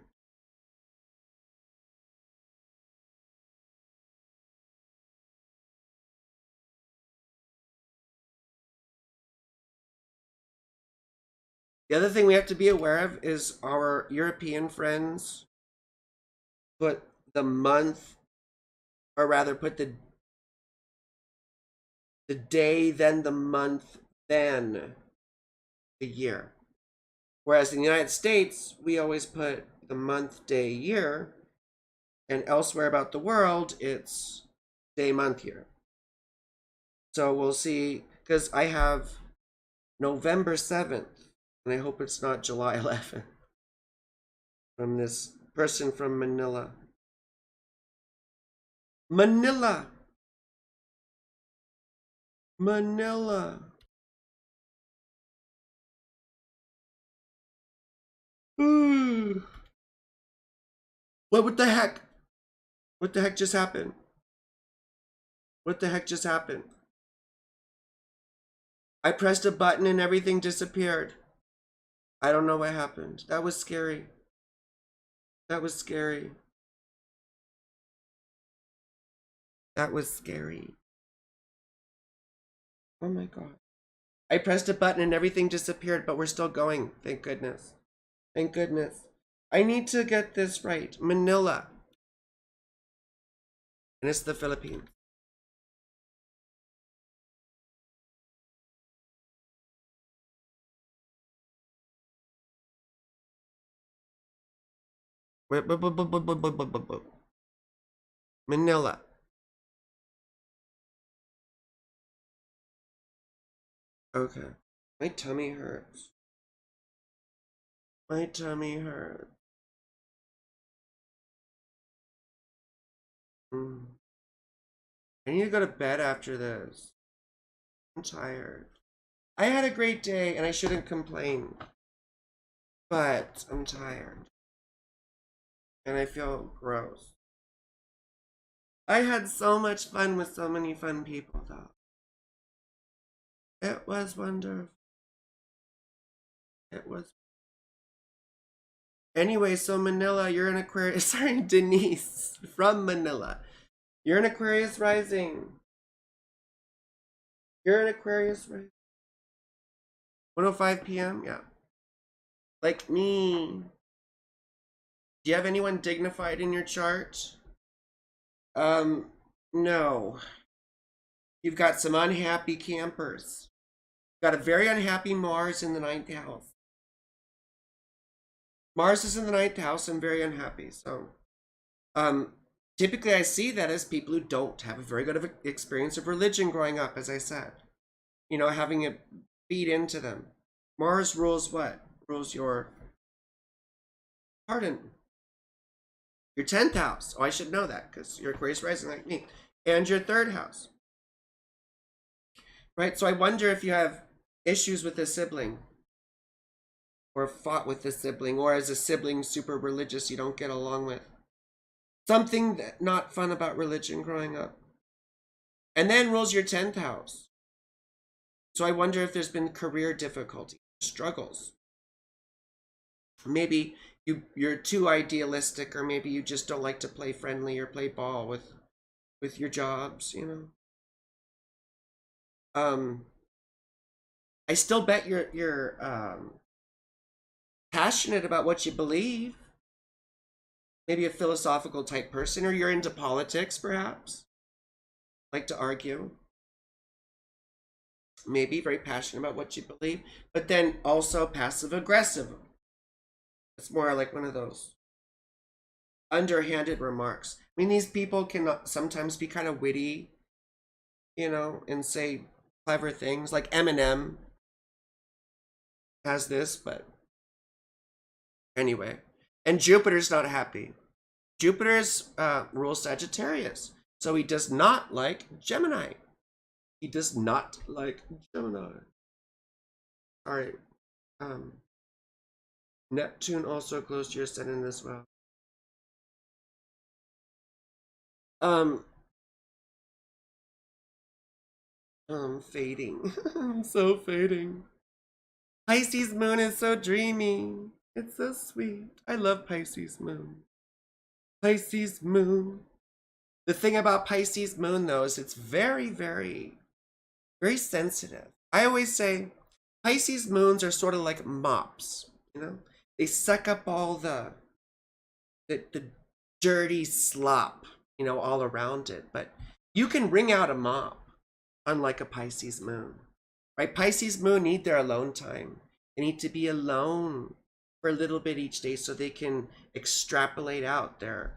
The other thing we have to be aware of is our European friends put the month, or rather put the day, then the month, then the year. Whereas in the United States, we always put the month, day, year, and elsewhere about the world, it's day, month, year. So we'll see, because I have November 7th, and I hope it's not July 11th, from this person from Manila. Manila! Manila! What the heck? What the heck just happened? What the heck just happened? I pressed a button and everything disappeared. I don't know what happened. That was scary. That was scary. That was scary. Oh my god. I pressed a button and everything disappeared, but we're still going. Thank goodness. Thank goodness. I need to get this right. Manila. And it's the Philippines. Manila. Okay. My tummy hurts. My tummy hurts. Mm. I need to go to bed after this. I'm tired. I had a great day and I shouldn't complain. But I'm tired. And I feel gross. I had so much fun with so many fun people, though. It was wonderful. It was. Anyway, so Manila, you're an Aquarius. Sorry, Denise from Manila. You're an Aquarius rising. You're an Aquarius rising. 1:05 p.m. Yeah. Like me. Do you have anyone dignified in your chart? No. You've got some unhappy campers. You've got a very unhappy Mars in the 9th house. Mars is in the 9th house and very unhappy. So, typically I see that as people who don't have a very good experience of religion growing up, as I said. You know, having it feed into them. Mars rules what? Rules your, pardon, your 10th house. Oh, I should know that because you're Aquarius rising like me. And your 3rd house. Right? So I wonder if you have issues with a sibling, or fought with a sibling, or as a sibling super religious you don't get along with. Something that not fun about religion growing up. And then rules your 10th house. So I wonder if there's been career difficulty, struggles. Maybe you're too idealistic, or maybe you just don't like to play friendly or play ball with your jobs, you know. I still bet you're passionate about what you believe. Maybe a philosophical type person, or you're into politics, perhaps. Like to argue. Maybe very passionate about what you believe, but then also passive aggressive. It's more like one of those underhanded remarks. I mean, these people can sometimes be kind of witty, you know, and say clever things. Like Eminem has this, but anyway. And Jupiter's not happy. Jupiter's rules Sagittarius, so he does not like Gemini. He does not like Gemini. All right. Neptune also close to your ascendant as well. Fading. So fading. Pisces moon is so dreamy. It's so sweet. I love Pisces moon. Pisces moon. The thing about Pisces moon, though, is it's very, very, very sensitive. I always say Pisces moons are sort of like mops, you know? They suck up all the dirty slop, you know, all around it. But you can wring out a mop, unlike a Pisces moon, right? Pisces moon need their alone time. They need to be alone for a little bit each day so they can extrapolate out their,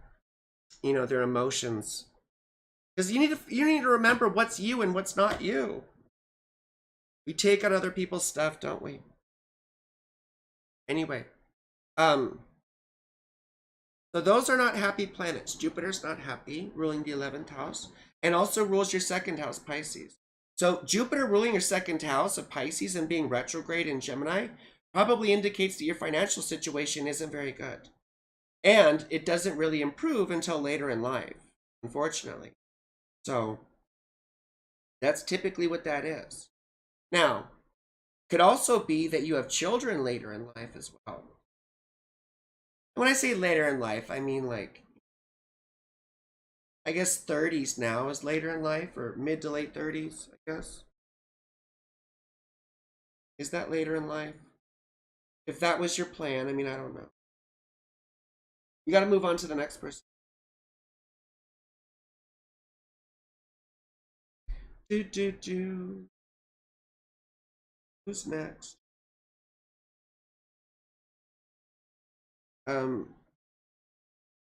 you know, their emotions. Because you need to remember what's you and what's not you. We take out other people's stuff, don't we? Anyway, so those are not happy planets. Jupiter's not happy, ruling the 11th house, and also rules your 2nd house, Pisces. So Jupiter ruling your 2nd house of Pisces and being retrograde in Gemini probably indicates that your financial situation isn't very good. And it doesn't really improve until later in life, unfortunately. So that's typically what that is. Now, could also be that you have children later in life as well. When I say later in life, I mean like, I guess 30s now is later in life, or mid to late 30s, I guess. Is that later in life? If that was your plan, I mean, I don't know. You got to move on to the next person. Do. Who's next?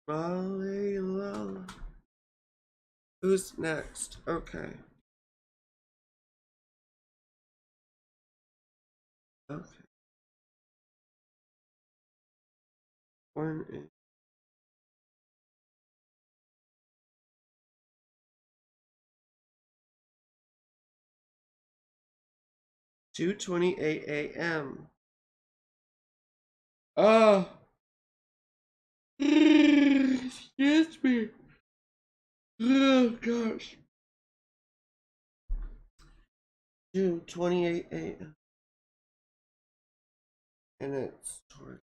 Malala. Who's next? Okay. Okay. One. 2:28 a.m. Oh. Excuse me. Oh gosh. 2:28 a.m. And it's toward.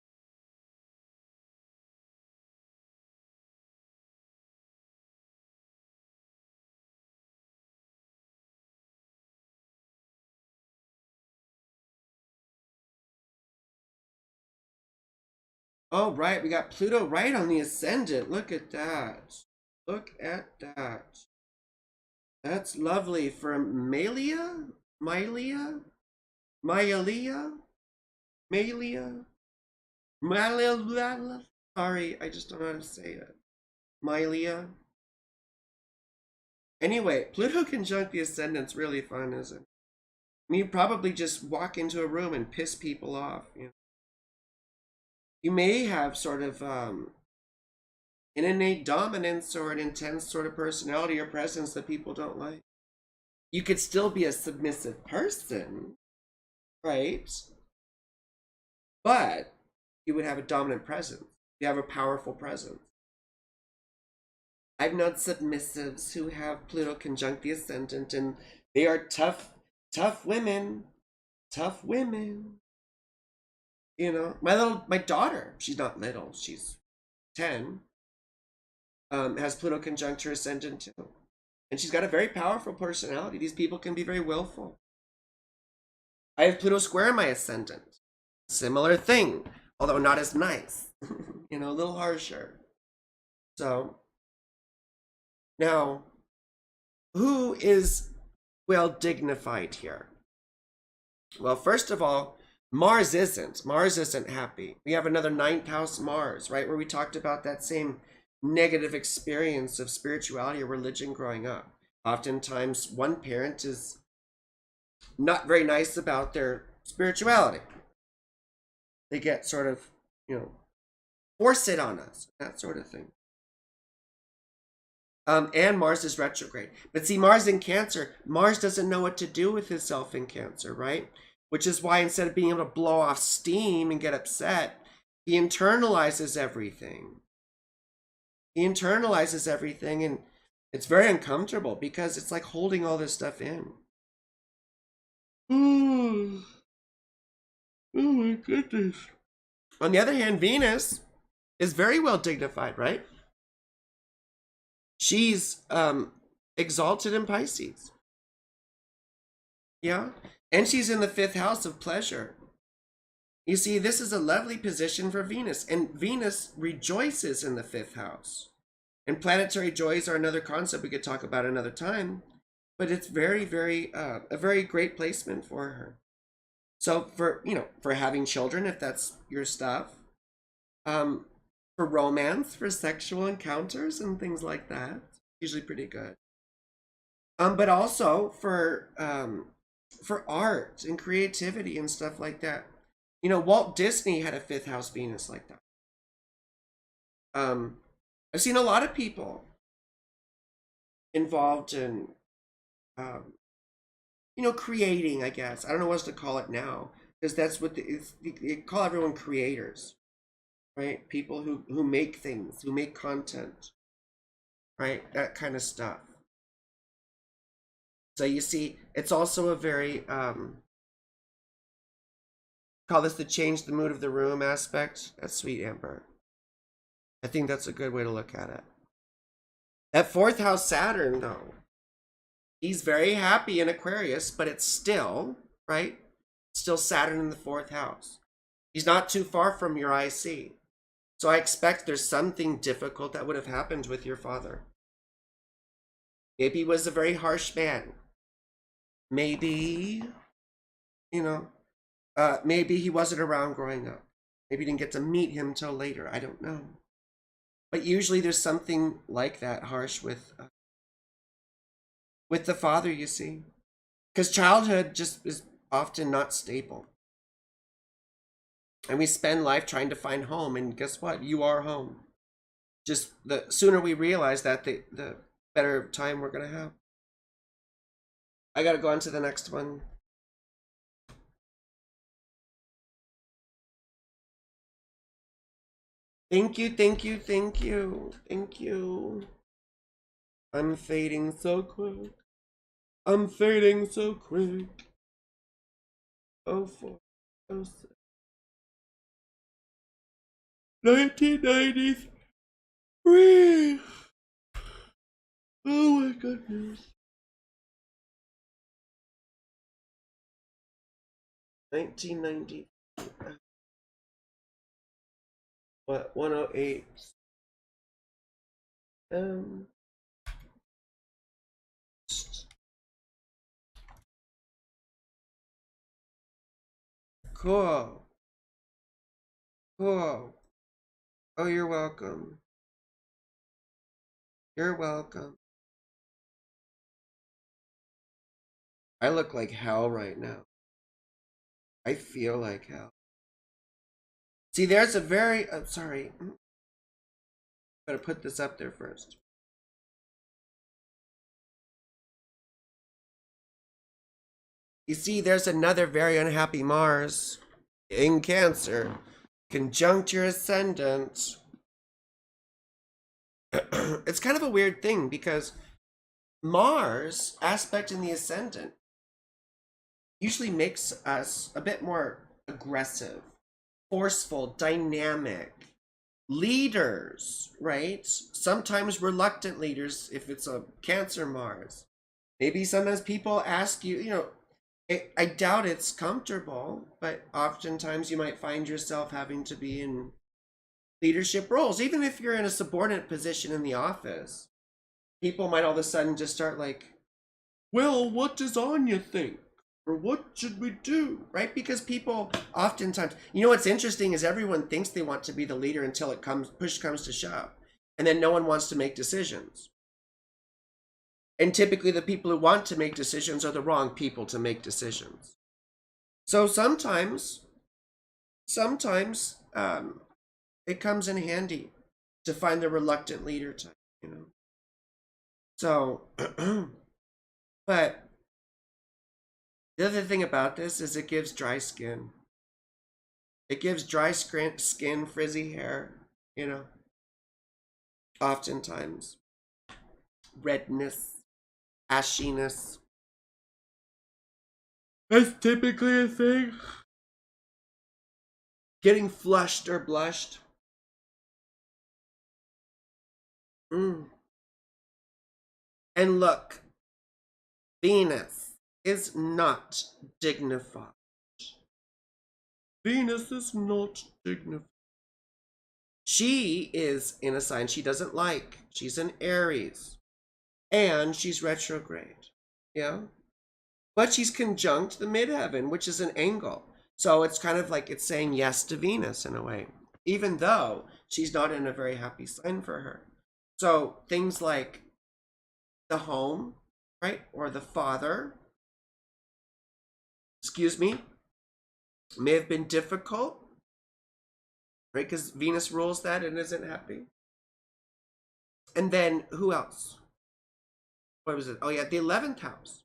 Oh, right. We got Pluto right on the ascendant. Look at that. Look at that. That's lovely for Malia? Malia? Malia? Malia? Malia? Sorry, I just don't know how to say it. Malia? Anyway, Pluto conjunct the ascendant's really fun, isn't it? I mean, you probably just walk into a room and piss people off. You may have sort of an innate dominance or an intense sort of personality or presence that people don't like. You could still be a submissive person, right? But you would have a dominant presence. You have a powerful presence. I've known submissives who have Pluto conjunct the ascendant, and they are tough women. Tough women. My daughter, she's not little, she's 10, has Pluto conjunct her ascendant too. And she's got a very powerful personality. These people can be very willful. I have Pluto square my ascendant. Similar thing, although not as nice. A little harsher. So, now, who is well dignified here? Well, first of all, Mars isn't. Mars isn't happy. We have another 9th house Mars, right? Where we talked about that same negative experience of spirituality or religion growing up. Oftentimes, one parent is not very nice about their spirituality. They get sort of, force it on us, that sort of thing. And Mars is retrograde. But see, Mars in Cancer, Mars doesn't know what to do with himself in Cancer, right? Which is why instead of being able to blow off steam and get upset, he internalizes everything. He internalizes everything, and it's very uncomfortable because it's like holding all this stuff in. Oh my goodness. On the other hand, Venus is very well dignified, right? She's exalted in Pisces. Yeah. And she's in the 5th house of pleasure. You see, this is a lovely position for Venus. And Venus rejoices in the 5th house. And planetary joys are another concept we could talk about another time. But it's very, very, a very great placement for her. So for having children, if that's your stuff. For romance, for sexual encounters and things like that. Usually pretty good. But also for art and creativity and stuff like that. Walt Disney had a 5th house Venus like that. I've seen a lot of people involved in, creating, I guess. I don't know what else to call it now, because that's what they call everyone creators, right? People who make things, who make content, right? That kind of stuff. So you see, it's also a very, call this the change the mood of the room aspect. That's sweet, Amber. I think that's a good way to look at it. That 4th house Saturn, though, he's very happy in Aquarius, but it's still, right? Still Saturn in the 4th house. He's not too far from your IC. So I expect there's something difficult that would have happened with your father. Maybe he was a very harsh man. Maybe, maybe he wasn't around growing up. Maybe you didn't get to meet him till later. I don't know. But usually there's something like that harsh with the father, you see. Because childhood just is often not stable. And we spend life trying to find home, and guess what? You are home. Just the sooner we realize that, the better time we're going to have. I got to go on to the next one. Thank you, thank you, thank you, thank you. I'm fading so quick. I'm fading so quick. Oh, 4, 06. 1993. Oh my goodness. 1990. What? 108. Um. Cool. Cool. Oh, you're welcome. You're welcome. I look like hell right now. I feel like hell. See, there's a very. Sorry. Gotta put this up there first. You see, there's another very unhappy Mars in Cancer, conjunct your ascendant. It's kind of a weird thing because Mars aspect in the ascendant usually makes us a bit more aggressive, forceful, dynamic leaders, right? Sometimes reluctant leaders if it's a Cancer Mars. Maybe sometimes people ask you, I doubt it's comfortable, but oftentimes you might find yourself having to be in leadership roles, even if you're in a subordinate position in the office. People might all of a sudden just start like, well, what does Anya think? Or what should we do? Right? Because people oftentimes, what's interesting is everyone thinks they want to be the leader until push comes to shove. And then no one wants to make decisions. And typically the people who want to make decisions are the wrong people to make decisions. So sometimes it comes in handy to find the reluctant leader type, So, but the other thing about this is it gives dry skin. It gives dry skin, frizzy hair, oftentimes. Redness, ashiness. That's typically a thing. Getting flushed or blushed. And look, Venus is not dignified. Venus is not dignified. She is in a sign she doesn't like. She's an Aries. And she's retrograde. Yeah? But she's conjunct the midheaven, which is an angle. So it's kind of like it's saying yes to Venus in a way, even though she's not in a very happy sign for her. So things like the home, right? Or the father, may have been difficult, right? Because Venus rules that and isn't happy. And then who else? What was it? Oh yeah, the 11th house.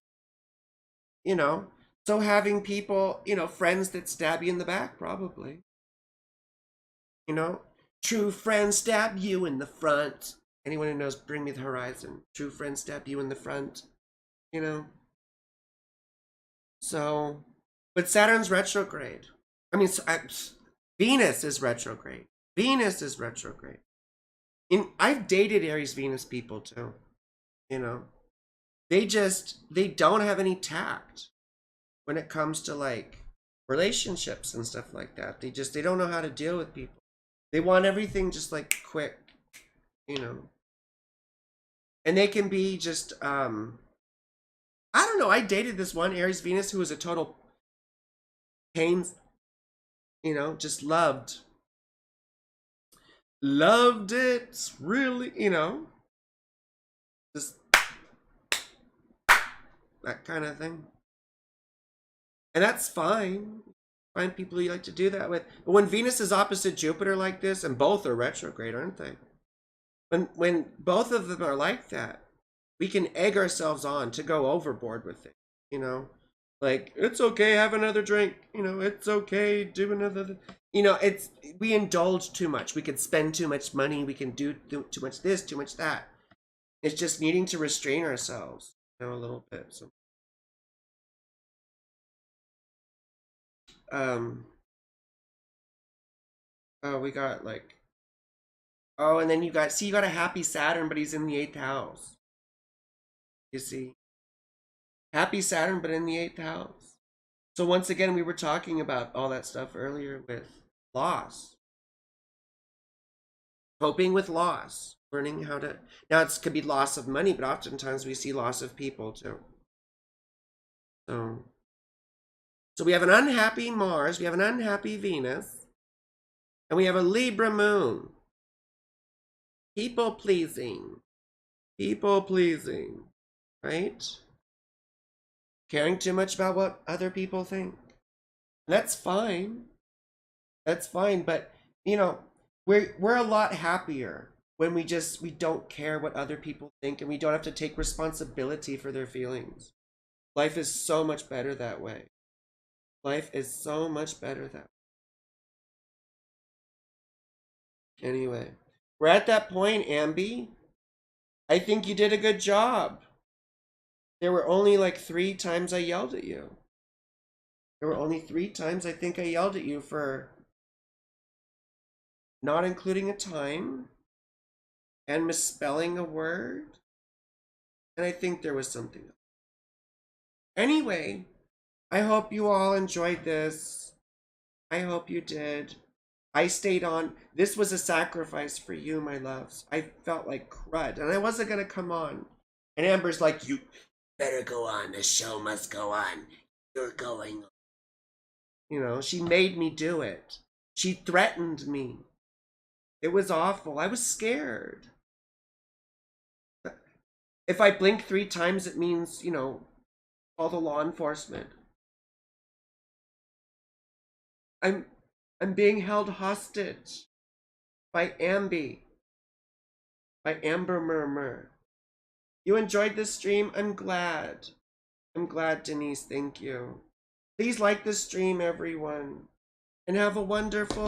So having people, friends that stab you in the back, probably. True friends stab you in the front. Anyone who knows Bring Me the Horizon, true friends stab you in the front. So, but Saturn's retrograde. I mean, Venus is retrograde. Venus is retrograde. I've dated Aries Venus people too. They don't have any tact when it comes to like relationships and stuff like that. They don't know how to deal with people. They want everything just like quick, And they can be just I don't know. I dated this one Aries Venus who was a total pain, just loved it really, just that kind of thing. And that's fine. Find people you like to do that with. But when Venus is opposite Jupiter like this, and both are retrograde, aren't they? When both of them are like that, we can egg ourselves on to go overboard with it. Like, it's okay, have another drink. It's okay, do another. You know, we indulge too much. We can spend too much money. We can do too much this, too much that. It's just needing to restrain ourselves, you know, a little bit. So, um, oh, we got like, oh, and then you got a happy Saturn, but he's in the 8th house. You see, happy Saturn, but in the 8th house. So once again, we were talking about all that stuff earlier with loss, coping with loss, learning how to. Now it could be loss of money, but oftentimes we see loss of people too. So we have an unhappy Mars, we have an unhappy Venus, and we have a Libra moon. People pleasing, right? Caring too much about what other people think. That's fine. That's fine, but you know, we're a lot happier when we don't care what other people think, and we don't have to take responsibility for their feelings. Life is so much better that way. Life is so much better that way. Anyway, we're at that point, Ambi. I think you did a good job. There were only like 3 times I yelled at you. There were only 3 times I think I yelled at you for not including a time and misspelling a word. And I think there was something else. Anyway, I hope you all enjoyed this. I hope you did. I stayed on. This was a sacrifice for you, my loves. I felt like crud, and I wasn't going to come on. And Amber's like, you better go on. The show must go on. You're going on. You know, she made me do it. She threatened me. It was awful. I was scared. If I blink 3 times, it means, you know, call the law enforcement. I'm being held hostage by Ambi, by Amber Murmur. You enjoyed this stream? I'm glad. I'm glad, Denise. Thank you. Please like this stream, everyone, and have a wonderful